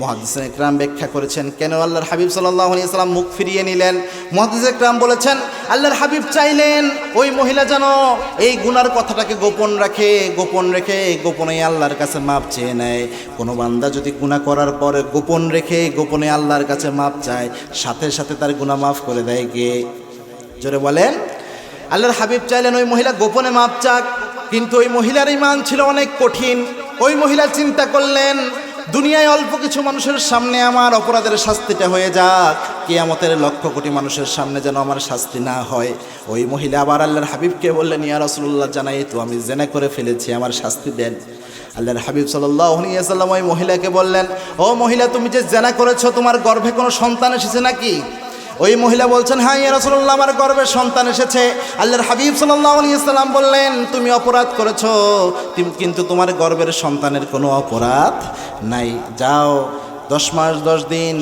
মুহাদ্দিসিন ইকরাম ব্যাখ্যা করেছেন কেন আল্লাহর হাবিব সাল্লাল্লাহু আলাইহি ওয়াসাল্লাম মুখ ফিরিয়ে নিলেন। মুহাদ্দিসিন ইকরাম বলেছেন আল্লাহর হাবিব চাইলেন ওই মহিলা যেন এই গুনার কথাটাকে গোপন রেখে গোপনে আল্লাহর কাছে মাপ চেয়ে নেয়। কোনো বান্দা যদি গুনাহ করার পরে গোপন রেখে গোপনে আল্লাহর কাছে মাপ চায়, সাথে সাথে তার গুনাহ মাফ করে দেয় কে? জোরে বলেন। আল্লাহর হাবিব চাইলেন ওই মহিলা গোপনে মাপ চাক, কিন্তু ওই মহিলার ঈমান ছিল অনেক কঠিন। ওই মহিলা চিন্তা করলেন দুনিয়ায় অল্প কিছু মানুষের সামনে আমার অপরাধের শাস্তিটা হয়ে যাক, কিয়ামতের লক্ষ কোটি মানুষের সামনে যেন আমার শাস্তি না হয়। ওই মহিলা আবার আল্লাহর হাবিবকে বললেন, ইয়া রাসূলুল্লাহ জানাই তো আমি জেনা করে ফেলেছি, আমার শাস্তি দেন। আল্লাহর হাবিব সাল্লাল্লাহু আলাইহি ওয়াসাল্লাম ওই মহিলাকে বললেন, ও মহিলা তুমি যে জেনা করেছো তোমার গর্ভে কোনো সন্তান এসেছে নাকি? ওই মহিলা বলছেন, হ্যাঁ ইয়া রাসূলুল্লাহ আমার গর্ভে সন্তান এসেছে। আল্লাহর হাবিব সাল্লাল্লাহু আলাইহি ওয়াসাল্লাম বললেন, তুমি অপরাধ করেছো, কিন্তু তোমার গর্ভের সন্তানের কোনো অপরাধ নাই। যাও 10 মাস 10 দিন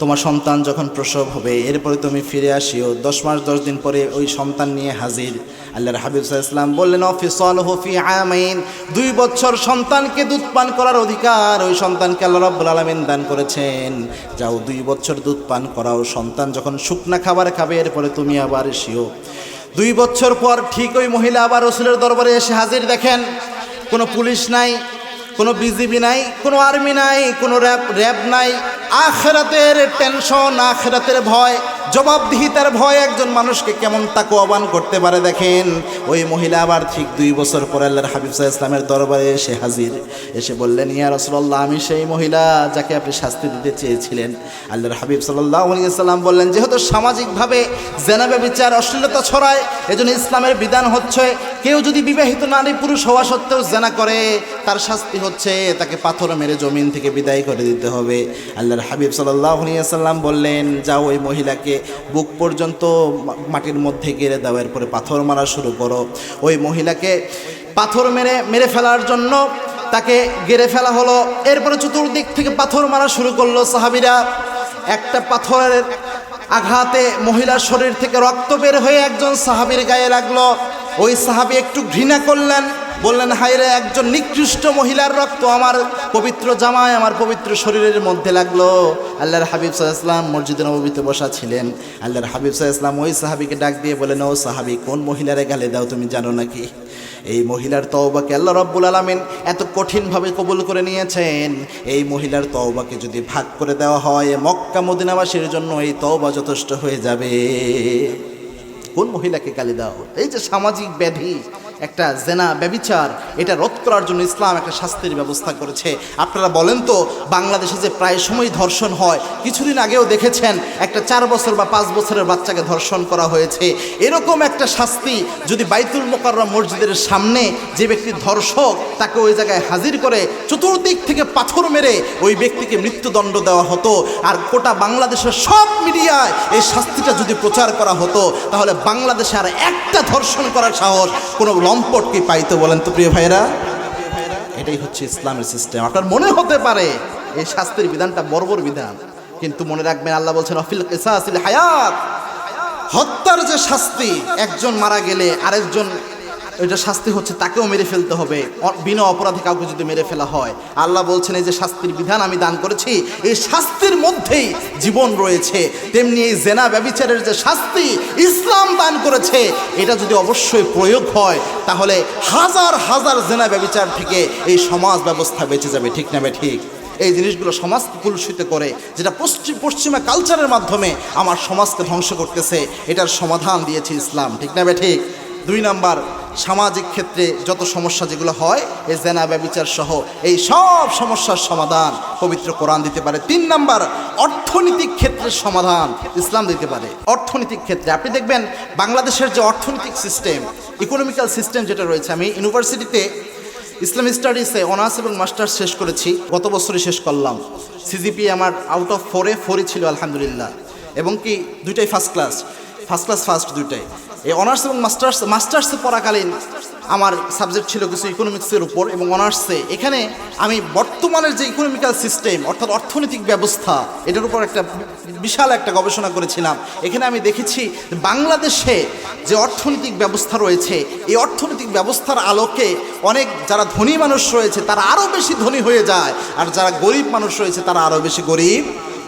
তোমার সন্তান যখন প্রসব হবে এরপরে তুমি ফিরে আসিও। 10 মাস 10 দিন পরে ওই সন্তান নিয়ে হাজির। আল্লাহর হাবিব সাল্লাল্লাহু আলাইহি ওয়াসাল্লাম বললেন, অফিসালহু ফি আমাইন, 2 বছর সন্তানকে দুধ পান করার অধিকার ওই সন্তানকে আল্লাহ রাব্বুল আলামিন দান করেছেন। যাও 2 বছর দুধ পান করাও, সন্তান যখন শুকনা খাবার খাবে এরপরে তুমি আবার এসিও। 2 বছর পর ঠিক ওই মহিলা আবার রাসূলের দরবারে এসে হাজির। দেখেন কোনো পুলিশ নাই, কোনো বিজিবি নাই, কোনো আর্মি নাই, কোনো র্যাব নাই। আখিরাতের টেনশন, আখিরাতের ভয়, জবাবদিহিতার ভয় একজন মানুষকে কেমন তাকওয়াবান করতে পারে। দেখেন ওই মহিলা আবার ঠিক 2 বছর পর আল্লাহর হাবিব সাল্লাল্লাহু আলাইহি ওয়াসাল্লামের দরবারে এসে হাজির। এসে বললেন, ইয়া রাসূলুল্লাহ আমি সেই মহিলা যাকে আপনি শাস্তি দিতে চেয়েছিলেন। আল্লাহর হাবিব সাল্লাল্লাহু আলাইহি ওয়াসাল্লাম বললেন, যেহেতু সামাজিকভাবে জেনা ব্যভিচার অশ্লীলতা ছড়ায়, এজন্য ইসলামের বিধান হচ্ছে কেউ যদি বিবাহিত নারী পুরুষ হওয়া সত্ত্বেও জেনা করে তার শাস্তি হচ্ছে তাকে পাথর মেরে জমিন থেকে বিদায় করে দিতে হবে। আল্লাহর হাবিব সাল্লাল্লাহু আলাইহি ওয়াসাল্লাম বললেন, যাও ওই মহিলাকে বুক পর্যন্ত মাটির মধ্যে গেড়ে দাও, এরপরে পাথর মারা শুরু করো। ওই মহিলাকে পাথর মেরে ফেলার জন্য তাকে গেড়ে ফেলা হলো। এরপরে চতুর্দিক থেকে পাথর মারা শুরু করলো সাহাবীরা। একটা পাথরের আঘাতে মহিলার শরীর থেকে রক্ত বের হয়ে একজন সাহাবীর গায়ে লাগলো। ওই সাহাবী একটু ঘৃণা করলেন, বললেন, হায় রে, একজন নিকৃষ্ট মহিলার রক্ত আমার পবিত্র জামায়, আমার পবিত্র শরীরের মধ্যে লাগলো। আল্লাহর হাবিব সাল্লাল্লাহু আলাইহি ওয়াসাল্লাম মসজিদে নববীতে বসা ছিলেন। আল্লাহর হাবিব সাল্লাল্লাহু আলাইহি ওয়াসাল্লাম ওই সাহাবীকে ডাক দিয়ে বলেন, ও সাহাবী, কোন মহিলারে গালে দাও তুমি জানো নাকি? এই মহিলার তওবাকে আল্লাহ রাব্বুল আলামিন এত কঠিনভাবে কবুল করে নিয়েছেন। এই মহিলার তওবাকে যদি ভাগ করে দেওয়া হয় মক্কা মদিনাবাসীর জন্য এই তওবা যথেষ্ট হয়ে যাবে। কোন মহিলাকে গালি দাও? এই যে সামাজিক ব্যাধি একটা জেনা ব্যভিচার, এটা রোধ করার জন্য ইসলাম একটা শাস্তির ব্যবস্থা করেছে। আপনারা বলেন তো, বাংলাদেশে যে প্রায় সময় ধর্ষণ হয়, কিছুদিন আগেও দেখেছেন একটা 4 বছর বা 5 বছরের বাচ্চাকে ধর্ষণ করা হয়েছে। এরকম একটা শাস্তি যদি বাইতুল মোকাররম মসজিদের সামনে যে ব্যক্তি ধর্ষক তাকে ওই জায়গায় হাজির করে চতুর্দিক থেকে পাথর মেরে ওই ব্যক্তিকে মৃত্যুদণ্ড দেওয়া হতো, আর গোটা বাংলাদেশের সব মিডিয়ায় এই শাস্তিটা যদি প্রচার করা হতো, তাহলে বাংলাদেশে আর একটা ধর্ষণ করার সাহস কোনো লম্পট কি পাইতো? বলেন তো প্রিয় ভাইরা। এটাই হচ্ছে ইসলামের সিস্টেম। আপনার মনে হতে পারে এই শাস্তির বিধানটা বর্বর বিধান, কিন্তু মনে রাখবেন আল্লাহ বলছেন, অফিল কিসাসিল হায়াত, হত্যার যে শাস্তি, একজন মারা গেলে আরেকজন, এটা শাস্তি হচ্ছে তাকেও মেরে ফেলতে হবে। বিনা অপরাধে কাউকে যদি মেরে ফেলা হয়, আল্লাহ বলছেন এই যে শাস্তির বিধান আমি দান করেছি, এই শাস্তির মধ্যেই জীবন রয়েছে। তেমনি এই জেনা ব্যভিচারের যে শাস্তি ইসলাম দান করেছে, এটা যদি অবশ্যই প্রয়োগ হয় তাহলে হাজার হাজার জেনা ব্যভিচার থেকে এই সমাজ ব্যবস্থা বেঁচে যাবে। ঠিক না ঠিক? এই জিনিসগুলো সমাজকে কলুষিত করে, যেটা পশ্চিমা কালচারের মাধ্যমে আমার সমাজকে ধ্বংস করতেছে, এটার সমাধান দিয়েছে ইসলাম। ঠিক না ঠিক? 2 নাম্বার সামাজিক ক্ষেত্রে যত সমস্যা যেগুলো হয় এই জেনা ব্যভিচার সহ এই সব সমস্যার সমাধান পবিত্র কোরআন দিতে পারে। 3 নাম্বার, অর্থনৈতিক ক্ষেত্রের সমাধান ইসলাম দিতে পারে। অর্থনৈতিক ক্ষেত্রে আপনি দেখবেন বাংলাদেশের যে অর্থনৈতিক সিস্টেম, ইকোনমিক্যাল সিস্টেম যেটা রয়েছে, আমি ইউনিভার্সিটিতে ইসলামিক স্টাডিজে অনার্স এবং মাস্টার্স শেষ করেছি, গত বছরই শেষ করলাম। সিজিপি আমার আউট অফ 4 ছিল আলহামদুলিল্লাহ, এবং কি দুইটাই ফার্স্ট ক্লাস দুইটাই। এই অনার্স এবং মাস্টার্সে পড়াকালীন আমার সাবজেক্ট ছিল কিছু ইকোনমিক্সের উপর, এবং অনার্সে এখানে আমি বর্তমানের যে ইকোনমিক্যাল সিস্টেম অর্থাৎ অর্থনৈতিক ব্যবস্থা এটার উপর একটা বিশাল একটা গবেষণা করেছিলাম। এখানে আমি দেখেছি বাংলাদেশে যে অর্থনৈতিক ব্যবস্থা রয়েছে, এই অর্থনৈতিক ব্যবস্থার আলোকে অনেক যারা ধনী মানুষ রয়েছে তারা আরও বেশি ধনী হয়ে যায়, আর যারা গরিব মানুষ রয়েছে তারা আরও বেশি গরিব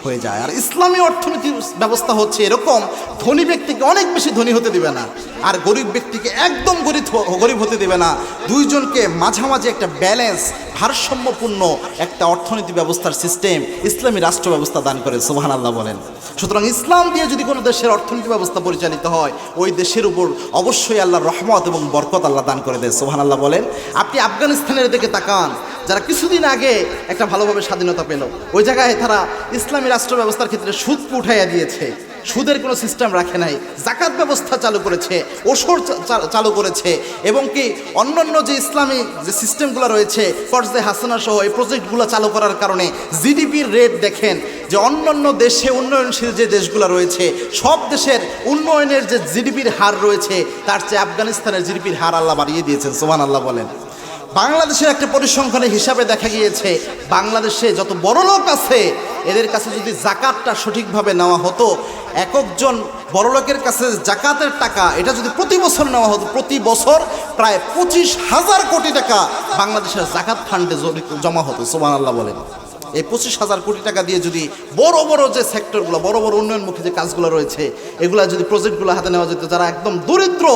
হয়ে যায়। আর ইসলামী অর্থনীতি ব্যবস্থা হচ্ছে এরকম, ধনী ব্যক্তিকে অনেক বেশি ধনী হতে দিবে না, আর গরিব ব্যক্তিকে একদম গরিব হতে দেবে না। দুইজনকে মাঝামাঝি একটা ব্যালেন্স, ভারসাম্যপূর্ণ একটা অর্থনীতি ব্যবস্থার সিস্টেম ইসলামী রাষ্ট্র ব্যবস্থা দান করে, সুবহানাল্লাহ বলেন। সুতরাং ইসলাম দিয়ে যদি কোনো দেশের অর্থনীতি ব্যবস্থা পরিচালিত হয়, ওই দেশের উপর অবশ্যই আল্লাহর রহমত এবং বরকত আল্লাহ দান করে দেয়, সুবহানাল্লাহ বলেন। আপনি আফগানিস্তানের দিকে তাকান, যারা কিছুদিন আগে একটা ভালোভাবে স্বাধীনতা পেল, ওই জায়গায় তারা ইসলামী রাষ্ট্র ব্যবস্থার ক্ষেত্রে সুদকে উঠাইয়া দিয়েছে, সুদের কোনো সিস্টেম রাখে নাই, জাকাত ব্যবস্থা চালু করেছে, ওসর চালু করেছে, এবং কি অন্যান্য যে ইসলামী যে সিস্টেমগুলো রয়েছে ফরজে হাসানা সহ এই প্রজেক্টগুলো চালু করার কারণে জিডিপির রেট দেখেন যে অন্যান্য দেশে উন্নয়নশীল যে দেশগুলো রয়েছে সব দেশের উন্নয়নের যে জিডিপির হার রয়েছে তার চেয়ে আফগানিস্তানের জিডিপির হার আল্লাহ বাড়িয়ে দিয়েছেন, সুবহানাল্লাহ বলেন। বাংলাদেশের একটা পরিসংখ্যানের হিসাবে দেখা গিয়েছে বাংলাদেশে যত বড় লোক আছে এদের কাছে যদি জাকাতটা সঠিকভাবে নেওয়া হতো, একজন বড় লোকের কাছে জাকাতের টাকা এটা যদি প্রতি বছর নেওয়া হতো, প্রতি বছর প্রায় 25,000 কোটি টাকা বাংলাদেশের জাকাত ফান্ডে জমা হতো, সুবহানাল্লাহ বলেন। এই 25,000 কোটি টাকা দিয়ে যদি বড় বড় যে সেক্টরগুলো, বড় বড় উন্নয়নমুখী যে কাজগুলো রয়েছে এগুলো যদি প্রজেক্টগুলো হাতে নেওয়া যেত, যারা একদম দরিদ্র,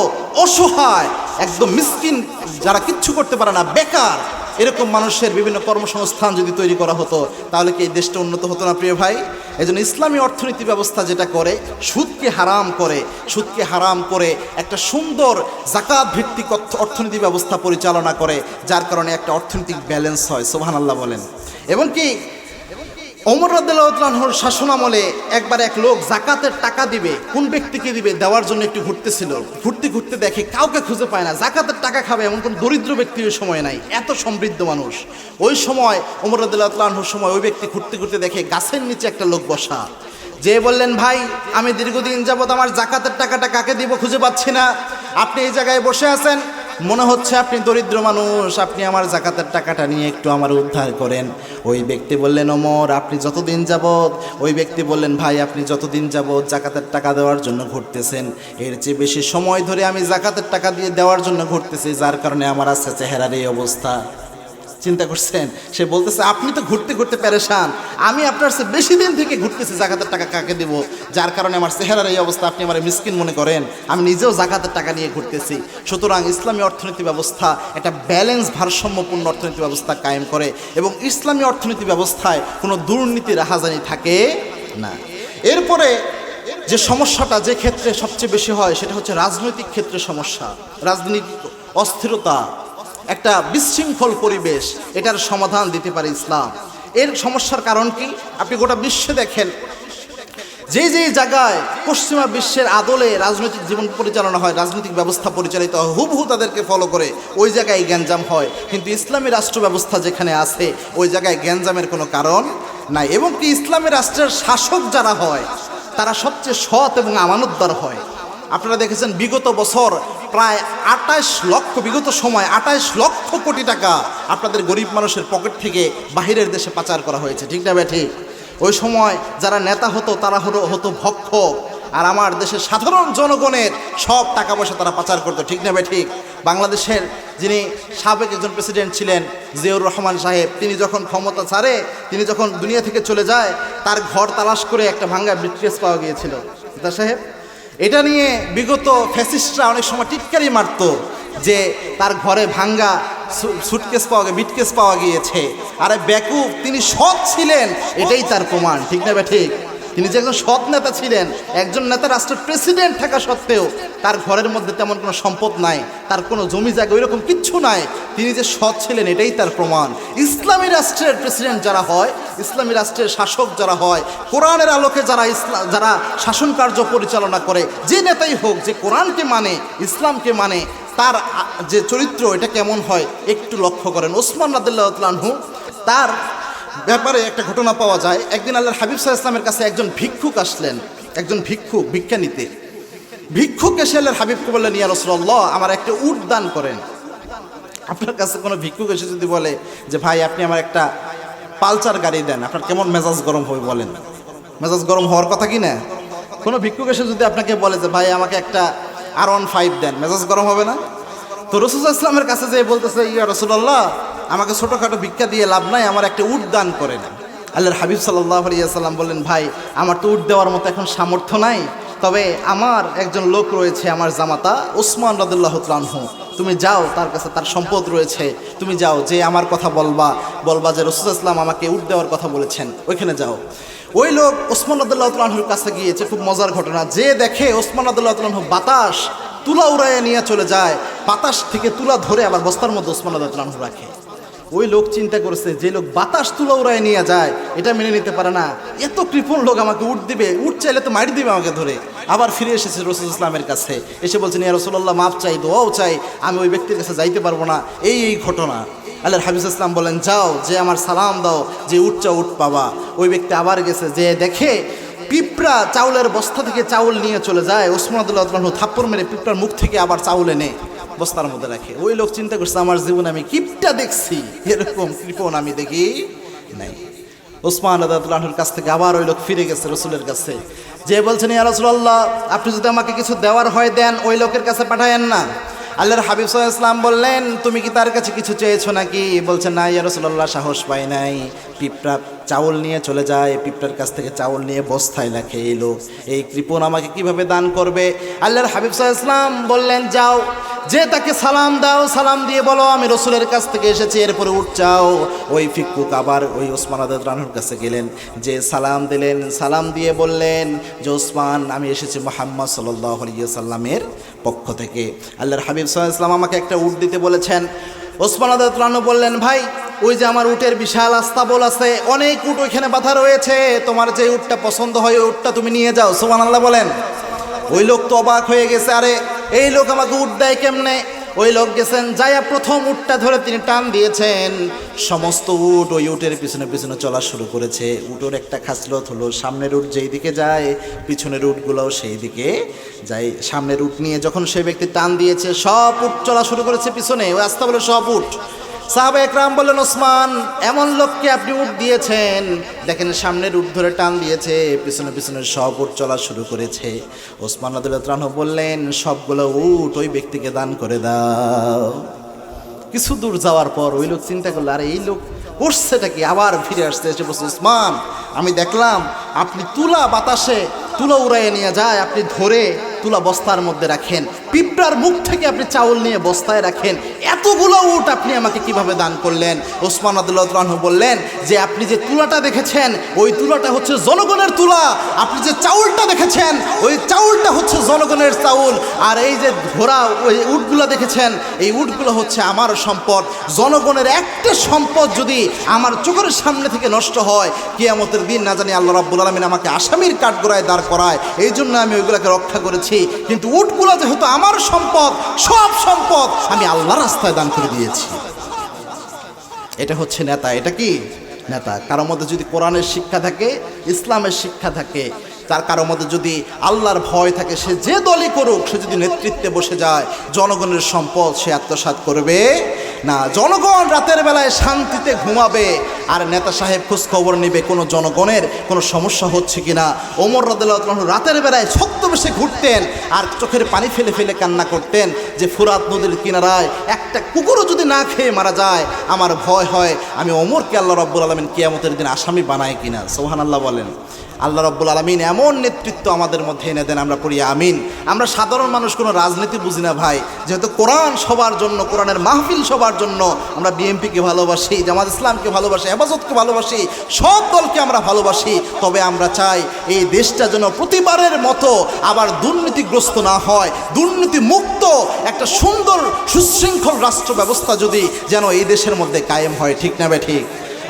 অসহায়, একদম মিসকিন, যারা কিচ্ছু করতে পারে না, বেকার, এরকম মানুষের বিভিন্ন কর্মসংস্থান যদি তৈরি করা হতো, তাহলে কি এই দেশটা উন্নত হতো না প্রিয় ভাই? এজন্য ইসলামী অর্থনীতি ব্যবস্থা যেটা করে, সুদকে হারাম করে একটা সুন্দর জাকাত ভিত্তিক অর্থনীতি ব্যবস্থা পরিচালনা করে, যার কারণে একটা অর্থনৈতিক ব্যালেন্স হয়, সুবহানাল্লাহ বলেন। এবং কি ওমর রাদিয়াল্লাহু আনহুর শাসনামলে একবার এক লোক জাকাতের টাকা দিবে, কোন ব্যক্তিকে দিবে দেওয়ার জন্য একটু ঘুরতেছিল, ঘুরতে দেখে কাউকে খুঁজে পায় না, জাকাতের টাকা খাবে এমন কোন দরিদ্র ব্যক্তি ওই সময় নাই, এত সমৃদ্ধ মানুষ। ওই সময় ওমর রাদিয়াল্লাহু আনহুর সময় ওই ব্যক্তি ঘুরতে দেখে গাছের নিচে একটা লোক বসা, যে বললেন, ভাই আমি দীর্ঘদিন যাবত আমার জাকাতের টাকাটা কাকে দিব খুঁজে পাচ্ছি না, আপনি এই জায়গায় বসে আছেন, মনে হচ্ছে আপনি দরিদ্র মানুষ, আপনি আমার জাকাতের টাকাটা নিয়ে একটু আমার উদ্ধার করেন। ওই ব্যক্তি বললেন, ওমর আপনি যতদিন যাবত, ওই ব্যক্তি বললেন, ভাই আপনি যতদিন যাবত জাকাতের টাকা দেওয়ার জন্য ঘুরতেছেন, এর চেয়ে বেশি সময় ধরে আমি জাকাতের টাকা দিয়ে দেওয়ার জন্য ঘুরতেছি, যার কারণে আমার আছে চেহারার এই অবস্থা। চিন্তা করছেন, সে বলতেছে আপনি তো ঘুরতে পেরেশান, আমি আপনার চেয়ে বেশি দিন থেকে ঘুরতেছি, জাকাতের টাকা কাকে দেব, যার কারণে আমার চেহারার এই অবস্থা, আপনি আমার মিসকিন মনে করেন, আমি নিজেও জাকাতের টাকা নিয়ে ঘুরতেছি। সুতরাং ইসলামী অর্থনীতি ব্যবস্থা একটা ব্যালেন্স, ভারসাম্যপূর্ণ অর্থনীতি ব্যবস্থা কায়েম করে, এবং ইসলামী অর্থনীতি ব্যবস্থায় কোনো দুর্নীতি রাহাজানি থাকে না। এরপরে যে সমস্যাটা যে ক্ষেত্রে সবচেয়ে বেশি হয় সেটা হচ্ছে রাজনৈতিক ক্ষেত্রে সমস্যা, রাজনৈতিক অস্থিরতা, একটা বিশৃঙ্খল পরিবেশ, এটার সমাধান দিতে পারে ইসলাম। এর সমস্যার কারণ কি? আপনি গোটা বিশ্বে দেখেন, যে জায়গায় পশ্চিমা বিশ্বের আদলে রাজনৈতিক জীবন পরিচালনা হয়, রাজনৈতিক ব্যবস্থা পরিচালিত হয়, হুবহু তাদেরকে ফলো করে ওই জায়গায় গ্যাঞ্জাম হয়, কিন্তু ইসলামী রাষ্ট্র ব্যবস্থা যেখানে আছে ওই জায়গায় গ্যাঞ্জামের কোনো কারণ নাই। এবং কি ইসলামী রাষ্ট্রের শাসক যারা হয় তারা সবচেয়ে সৎ এবং আমানতদার হয়। আপনারা দেখেছেন বিগত বছর প্রায় 28 লক্ষ কোটি টাকা আপনাদের গরিব মানুষের পকেট থেকে বাহিরের দেশে পাচার করা হয়েছে, ঠিক না ঠিক? ওই সময় যারা নেতা হতো তারা হতো ভক্ষক, আর আমার দেশের সাধারণ জনগণের সব টাকা পয়সা তারা পাচার করতো, ঠিক না ঠিক? বাংলাদেশের যিনি সাবেক একজন প্রেসিডেন্ট ছিলেন জিয়াউর রহমান সাহেব, তিনি যখন ক্ষমতা ছাড়ে, তিনি যখন দুনিয়া থেকে চলে যায়, তার ঘর তালাশ করে একটা ভাঙ্গা ব্রিফকেস পাওয়া গিয়েছিল। তা সাহেব, এটা নিয়ে বিগত ফ্যাসিস্টরা অনেক সময় টিটকারি মারতো যে তার ঘরে ভাঙ্গা সুটকেস বিটকেস পাওয়া গিয়েছে। আরে বেকুব, তিনি সৎ ছিলেন, এটাই তার প্রমাণ, ঠিক না ঠিক? তিনি যে একজন সৎ নেতা ছিলেন, একজন নেতা রাষ্ট্রের প্রেসিডেন্ট থাকা সত্ত্বেও তার ঘরের মধ্যে তেমন কোনো সম্পদ নাই, তার কোনো জমি জায়গা ওইরকম কিচ্ছু নাই, তিনি যে সৎ ছিলেন এটাই তার প্রমাণ। ইসলামী রাষ্ট্রের প্রেসিডেন্ট যারা হয়, ইসলামী রাষ্ট্রের শাসক যারা হয়, কোরআনের আলোকে যারা শাসন কার্য পরিচালনা করে, যে নেতাই হোক, যে কোরআনকে মানে, ইসলামকে মানে, তার যে চরিত্র এটা কেমন হয় একটু লক্ষ্য করেন। ওসমান রাদিয়াল্লাহু তাআলা আনহু, তার ব্যাপারে একটা ঘটনা পাওয়া যায়। একদিন আল্লাহর হাবিব সাল্লাল্লাহু আলাইহি ওয়াসাল্লামের কাছে একজন ভিক্ষুক আসলেন, একজন ভিক্ষুক ভিক্ষা নিতে। ভিক্ষুক এসে আল্লাহর হাবিবকে বললেন, ইয়া রাসূলুল্লাহ, আমার একটা উট দান করেন। আপনার কাছে কোনো ভিক্ষুক এসে যদি বলে যে ভাই আপনি আমার একটা পালচার গাড়ি দেন, আপনার কেমন মেজাজ গরম হবে বলেন? মেজাজ গরম হওয়ার কথা কি না? কোনো ভিক্ষুক এসে যদি আপনাকে বলে যে ভাই আমাকে একটা R15 দেন, মেজাজ গরম হবে না? তো রাসূল সাল্লাল্লাহু আলাইহি ওয়াসাল্লামের কাছে যেয়ে বলতেছে, ইয়া রাসূলুল্লাহ, আমাকে ছোটোখাটো ভিক্ষা দিয়ে লাভ নাই, আমার একটা উট দান করেন। আল্লাহর হাবিব সাল্লাল্লাহু আলাইহি ওয়াসাল্লাম বললেন, ভাই আমার তো উট দেওয়ার মতো এখন সামর্থ্য নাই, তবে আমার একজন লোক রয়েছে, আমার জামাতা ওসমান রাদিয়াল্লাহু তাআলা আনহু, তুমি যাও, তার কাছে তার সম্পদ রয়েছে, তুমি যাও, যে আমার কথা বলবা যে রাসূল সাল্লাল্লাহু আলাইহি ওয়াসাল্লাম আমাকে উট দেওয়ার কথা বলেছেন, ওইখানে যাও। ওই লোক ওসমান রাদিয়াল্লাহু তাআলা আনহুর কাছে গিয়েছে। খুব মজার ঘটনা, যে দেখে ওসমান রাদিয়াল্লাহু তাআলা আনহু বাতাস তুলা উড়াইয়া নিয়ে চলে যায়, বাতাস থেকে তুলা ধরে আবার বস্তার মধ্যে ওসমান রাদিয়াল্লাহু তাআলা আনহু রাখে। ওই লোক চিন্তা করেছে, যে লোক বাতাস তুলা উড়াইয়া নিয়ে যায় এটা মেনে নিতে পারে না, এত কৃপণ লোক আমাকে উট দিবে, উট চাইলে তো মারি দিবে আমাকে ধরে। আবার ফিরে এসেছে রাসূল ইসলামের কাছে, এসে বলছেন, ইয়া রাসূলুল্লাহ, মাপ চাই, দোয়াও চাই, আমি ওই ব্যক্তির কাছে যাইতে পারবো না, এই ঘটনা। আল্লাহর হাবিব ইসলাম বলেন, যাও, যে আমার সালাম দাও, যে উটটা উট পাবা। ওই ব্যক্তি আবার গেছে, যে দেখে পিঁপড়া চাউলের বস্তা থেকে চাউল নিয়ে চলে যায়, ওসমান রাদিয়াল্লাহু তাআলা আনহু থাপ্পড় মেরে পিঁপড়ার মুখ থেকে আবার চাউল এনে বস্তার মধ্যে রাখে। ওই লোক চিন্তা করছে, আমার জীবনে আমি কিপটা দেখছি, এরকম কৃপণ আমি দেখি নাই। ওসমান রাদিয়াল্লাহু আনহুর কাছ থেকে আবার ওই লোক ফিরে গেছে রাসূলের কাছে, যে বলছেন, ইয়া রাসূলুল্লাহ, আপনি যদি আমাকে কিছু দেওয়ার হয় দেন, ওই লোকের কাছে পাঠায়েন না। আল্লাহর হাবিব সাল্লাল্লাহু আলাইহি ওয়াসাল্লাম বললেন, তুমি কি তার কাছে কিছু চেয়েছো নাকি? বলছেন, না ইয়া রাসূলুল্লাহ, সাহস পাই নাই। পিঁপড়া চাউল নিয়ে চলে যায়, পিঁপড়ার কাছ থেকে চাউল নিয়ে বস্তায় রাখে এই লোক, এই কৃপণ আমাকে কিভাবে দান করবে? আল্লাহর হাবিব সাল্লাল্লাহু আলাইহি ওয়াসাল্লাম বললেন, যাও, যে তাকে সালাম দাও, সালাম দিয়ে বলো আমি রাসূলের কাছ থেকে এসেছি, এরপরে উঠ যাও। ওই ভিক্ষুক আবার ওই ওসমান রাদিয়াল্লাহু আনহুর কাছে গেলেন, যে সালাম দিলেন, সালাম দিয়ে বললেন যে ওসমান, আমি এসেছি মুহাম্মদ সাল্লাল্লাহু আলাইহি ওয়াসাল্লামের পক্ষ থেকে, আল্লাহর হাবিব সাল্লাল্লাহু আলাইহি ওয়াসাল্লাম আমাকে একটা উট দিতে বলেছেন। ওসমান রাদিয়াল্লাহু আনহু বললেন, ভাই ওই যে আমার উটের বিশাল আস্তাবল আছে, অনেক উট ওইখানে বাঁধা রয়েছে, তোমার যে উটটা পছন্দ হয় ওই উটটা তুমি নিয়ে যাও। সুবহানাল্লাহ বলেন। ওই লোক তো অবাক হয়ে গেছে, আরে এই লোক আমাকে উট দেয় কেমনে? ওই লোক গেছেন, যাইয়া প্রথম উটটা ধরে তিনি টান দিয়েছেন, সমস্ত উট ওই উটের পিছনে পিছনে চলা শুরু করেছে। উটের একটা খাসলত হলো, সামনের উট যেই দিকে যায় পিছনের উটগুলোও সেই দিকে যায়। সামনের উট নিয়ে যখন সেই ব্যক্তি টান দিয়েছে, সব উট চলা শুরু করেছে পিছনে, ওই আস্তাবলে সব উট। সাহাবা একরাম বললেন, ওসমান, এমন লোককে আপনি উট দিয়েছেন, দেখেন সামনের উট ধরে টান দিয়েছে, পিছনে পিছনে সব উট চলা শুরু করেছে। ওসমান রাদিয়াল্লাহু তাআলা বললেন, সবগুলো উট ওই ব্যক্তিকে দান করে দাও। কিছু দূর যাওয়ার পর ওই লোক চিন্তা করলো, আরে এই লোক করছেটা কি? আবার ফিরে আসতে এসে বলছে, ওসমান, আমি দেখলাম আপনি তুলা বাতাসে তুলা উড়াইয়ে নিয়ে যায়, আপনি ধরে তুলা বস্তার মধ্যে রাখেন, পিঁপড়ার মুখ থেকে আপনি চাউল নিয়ে বস্তায় রাখেন, এতগুলো উট আপনি আমাকে কিভাবে দান করলেন? ওসমান রাদিয়াল্লাহু তাআলা আনহু বললেন, যে আপনি যে তুলাটা দেখেছেন ওই তুলাটা হচ্ছে জনগণের তুলা, আপনি যে চাউলটা দেখেছেন ওই চাউলটা হচ্ছে জনগণের চাউল, আর এই যে ঘোড়া ওই উটগুলো দেখেছেন এই উটগুলো হচ্ছে আমার সম্পদ। জনগণের একটা সম্পদ যদি আমার চোখের সামনে থেকে নষ্ট হয়, কিয়ামতের দিন না জানি আল্লাহ রাব্বুল আলামিন আমাকে আসামির কাঠগড়ায় দাঁড় করায়, এই জন্য আমি ওইগুলোকে রক্ষা করেছি। কিন্তু উটগুলো যেহেতু আমার সম্পদ, সব সম্পদ আমি আল্লাহর রাস্তায় দান করে দিয়েছি। এটা হচ্ছে নেতা। এটা কি নেতা? কারোর মধ্যে যদি কোরআনের শিক্ষা থাকে, ইসলামের শিক্ষা থাকে, তার কারোর মধ্যে যদি আল্লাহর ভয় থাকে, সে যে দলই করুক, সে যদি নেতৃত্বে বসে যায়, জনগণের সম্পদ সে আত্মসাৎ করবে না। জনগণ রাতের বেলায় শান্তিতে ঘুমাবে, আর নেতা সাহেব খোঁজ খবর নেবে কোনো জনগণের কোনো সমস্যা হচ্ছে কিনা। ওমর রাদিয়াল্লাহু তাআলা রাতের বেলায় ছদ্মবেশে ঘুরতেন আর চোখের পানি ফেলে ফেলে কান্না করতেন, যে ফুরাত নদীর কিনারায় একটা কুকুরও যদি না খেয়ে মারা যায়, আমার ভয় হয় আমি ওমরকে আল্লাহ রাব্বুল আলামিন কিয়ামতের দিন আসামি বানায় কিনা। সুবহানাল্লাহ বলেন। আল্লাহ রাব্বুল আলামিন এমন নেতৃত্ব আমাদের মধ্যে এনে দেন, আমরা পড়ি আমিন। আমরা সাধারণ মানুষ কোনো রাজনীতি বুঝি না ভাই, যেহেতু কোরআন সবার জন্য, কোরআনের মাহফিল সবার জন্য, আমরা বিএনপিকে ভালোবাসি, জামাত ইসলামকে ভালোবাসি, হেফাজতকে ভালোবাসি, সব দলকে আমরা ভালোবাসি। তবে আমরা চাই এই দেশটা যেন প্রতিবারের মতো আবার দুর্নীতিগ্রস্ত না হয়, দুর্নীতি মুক্ত একটা সুন্দর সুশৃঙ্খল রাষ্ট্র ব্যবস্থা যদি যেন এই দেশের মধ্যে কায়েম হয়। ঠিক না বে ঠিক?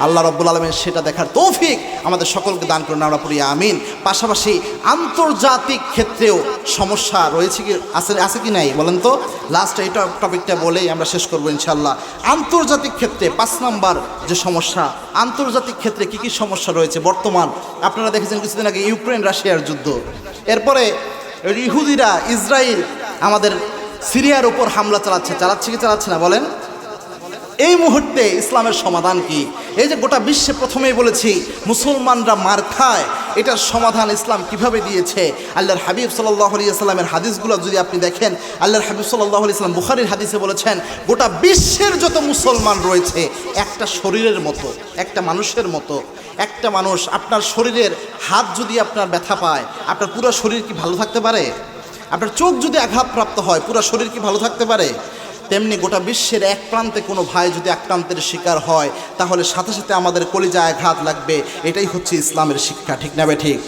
আল্লাহ রাব্বুল আলামিন সেটা দেখার তৌফিক আমাদের সকলকে দান করুন, আমরা পড়ি আমিন। পাশাপাশি আন্তর্জাতিক ক্ষেত্রেও সমস্যা রয়েছে কি, আছে কি নাই বলেন তো? লাস্ট এই টপিকটা বলেই আমরা শেষ করবো ইনশাল্লাহ। আন্তর্জাতিক ক্ষেত্রে 5 নাম্বার যে সমস্যা, আন্তর্জাতিক ক্ষেত্রে কি কি সমস্যা রয়েছে বর্তমান? আপনারা দেখেছেন কিছুদিন আগে ইউক্রেন রাশিয়ার যুদ্ধ, এরপরে ইহুদিরা ইসরায়েল আমাদের সিরিয়ার উপর হামলা চালাচ্ছে কি চালাচ্ছে না বলেন? এই মুহূর্তে ইসলামের সমাধান কি? এই যে গোটা বিশ্বে প্রথমেই বলেছি মুসলমানরা মার খায়, এটার সমাধান ইসলাম কিভাবে দিয়েছে? আল্লাহর হাবিব সাল্লাল্লাহু আলাইহি ওয়াসাল্লামের হাদিসগুলো যদি আপনি দেখেন, আল্লাহর হাবিব সাল্লাল্লাহু আলাইহি ওয়াসাল্লাম বুখারীর হাদিসে বলেছেন গোটা বিশ্বের যত মুসলমান রয়েছে একটা শরীরের মতো, একটা মানুষের মতো। একটা মানুষ, আপনার শরীরের হাত যদি আপনার ব্যথা পায়, আপনার পুরো শরীর কি ভালো থাকতে পারে? আপনার চোখ যদি আঘাতপ্রাপ্ত হয়, পুরো শরীর কি ভালো থাকতে পারে? তেমনি গোটা বিশ্বের এক প্রান্তে কোনো ভাই যদি আক্রান্তের শিকার হয়, তাহলে সাথে সাথে আমাদের কলিজায় আঘাত লাগবে। এটাই হচ্ছে ইসলামের শিক্ষা। ঠিক না বে ঠিক?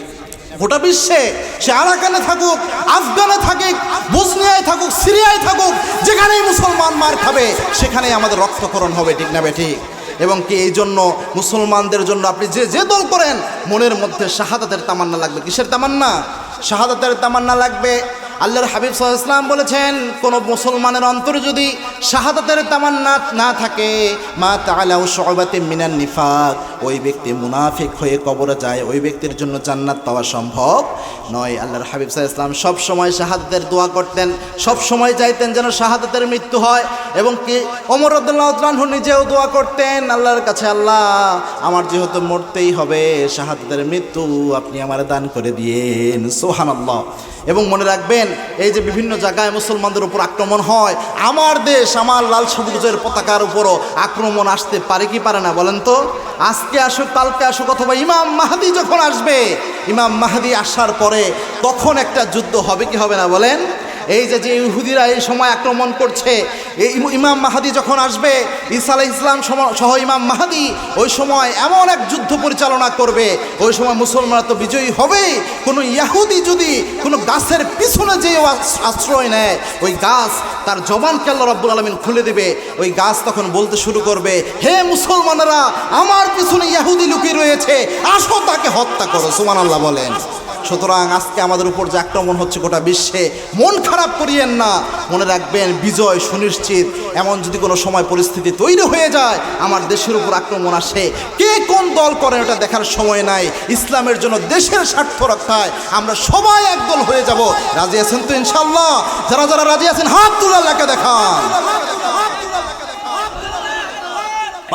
গোটা বিশ্বে সে আরাকানে থাকুক, আফগানে থাকুক, বসনিয়ায় থাকুক, সিরিয়ায় থাকুক, যেখানেই মুসলমান মার খাবে সেখানেই আমাদের রক্তক্ষরণ হবে। ঠিক না বে ঠিক? এবং কি এই জন্য মুসলমানদের জন্য আপনি যে দল করেন, মনের মধ্যে শাহাদাতের তামান্না লাগবে। কিসের তামান্না? শাহাদাতের তামান্না লাগবে। আল্লাহর হাবিব সাল্লাল্লাহু আলাইহি ওয়াসাল্লাম বলেছেন কোন মুসলমানের অন্তরে যদি শাহাদাতের তামান্না না থাকে, মা তাআলাউ শুবাতিন মিনান নিফাক, ওই ব্যক্তি মুনাফিক হয়ে কবরে যায়, ওই ব্যক্তির জন্য জান্নাত পাওয়া সম্ভব নয়। আল্লাহর হাবিব সাল্লাল্লাহু আলাইহি ওয়াসাল্লাম সব সময় শাহাদাতের দোয়া করতেন, সব সময় চাইতেন যেন শাহাদাতের মৃত্যু হয়। এবং কি ওমর রাদিয়াল্লাহু তাআলা আনহু নিজেও দোয়া করতেন আল্লাহর কাছে, আল্লাহ আমার যেহেতু মরতেই হবে, শাহাদাতের মৃত্যু আপনি আমার দান করে দিয়েন। সুবহানাল্লাহ। এবং মনে রাখবেন, এই যে বিভিন্ন জায়গায় মুসলমানদের উপর আক্রমণ হয়, আমার দেশ, আমার লাল সবুজের পতাকার উপরও আক্রমণ আসতে পারে কি পারে না বলেন তো? আজকে আসুক, কালকে আসুক, অথবা ইমাম মাহদি যখন আসবে, ইমাম মাহদি আসার পরে তখন একটা যুদ্ধ হবে কি হবে না বলেন? এই যে ইহুদিরা এই সময় আক্রমণ করছে, এই ইমাম মাহাদি যখন আসবে, ঈসা আলাইহিস সালাম সহ ইমাম মাহাদি ওই সময় এমন এক যুদ্ধ পরিচালনা করবে, ওই সময় মুসলমানরা তো বিজয়ী হবেই। কোনো ইহুদি যদি কোনো গাছের পিছনে যে আশ্রয় নেয়, ওই গাছ তার জবানকে আল্লাহ রাব্বুল আলামিন খুলে দেবে। ওই গাছ তখন বলতে শুরু করবে, হে মুসলমানেরা, আমার পিছনে ইহুদি লুকিয়ে রয়েছে, আসো তাকে হত্যা করো। সুবহানাল্লাহ বলেন। সুতরাং আজকে আমাদের উপর যে আক্রমণ হচ্ছে গোটা বিশ্বে, মন খারাপ করিয়েন না, মনে রাখবেন বিজয় সুনিশ্চিত। এমন যদি কোনো সময় পরিস্থিতি তৈরি হয়ে যায়, আমার দেশের উপর আক্রমণ আসে, কে কোন দল করেন এটা দেখার সময় নাই। ইসলামের জন্য, দেশের স্বার্থ রক্ষায় আমরা সবাই একদল হয়ে যাব। রাজি আছেন তো ইনশাআল্লাহ? যারা যারা রাজি আছেন হাত তুলে আল্লাহকে দেখান।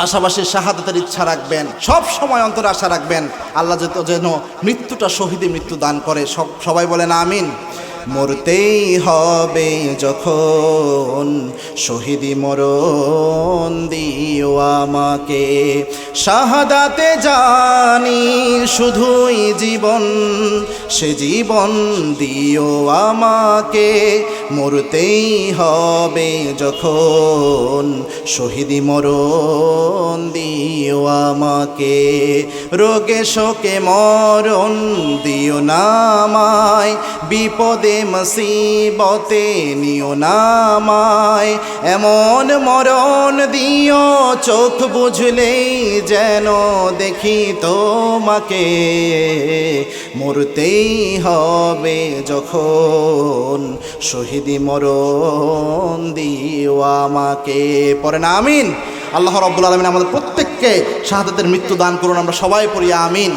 পাশাপাশি শাহাদাতের ইচ্ছা রাখবেন, সব সময় অন্তরে আশা রাখবেন আল্লাহ যেন মৃত্যুটা শহীদে মৃত্যু দান করে। সবাই বলেন আমিন। মরতেই হবে যখন শহীদি মরণ দিও আমাকে, শাহাদাতে জানি শুধুই জীবন, সে জীবন দিও আমাকে। মরতেই হবে যখন শহীদি মরণ দিও আমাকে, রোগে শোকে মরণ দিও না আমায়, বিপদে মুসিবতে নিও না আমায়, এমন মরণ দিও চোখ বুঝলেই যেন দেখি তোমাকে। মরতেই হবে যখন শহীদি মরণ দিও আমাকে। পড়েন আমিন। আল্লাহ রাব্বুল আলামিন আমাদের প্রত্যেককে শাহাদাতের মৃত্যু দান করুন। আমরা সবাই পড়ি আমিন।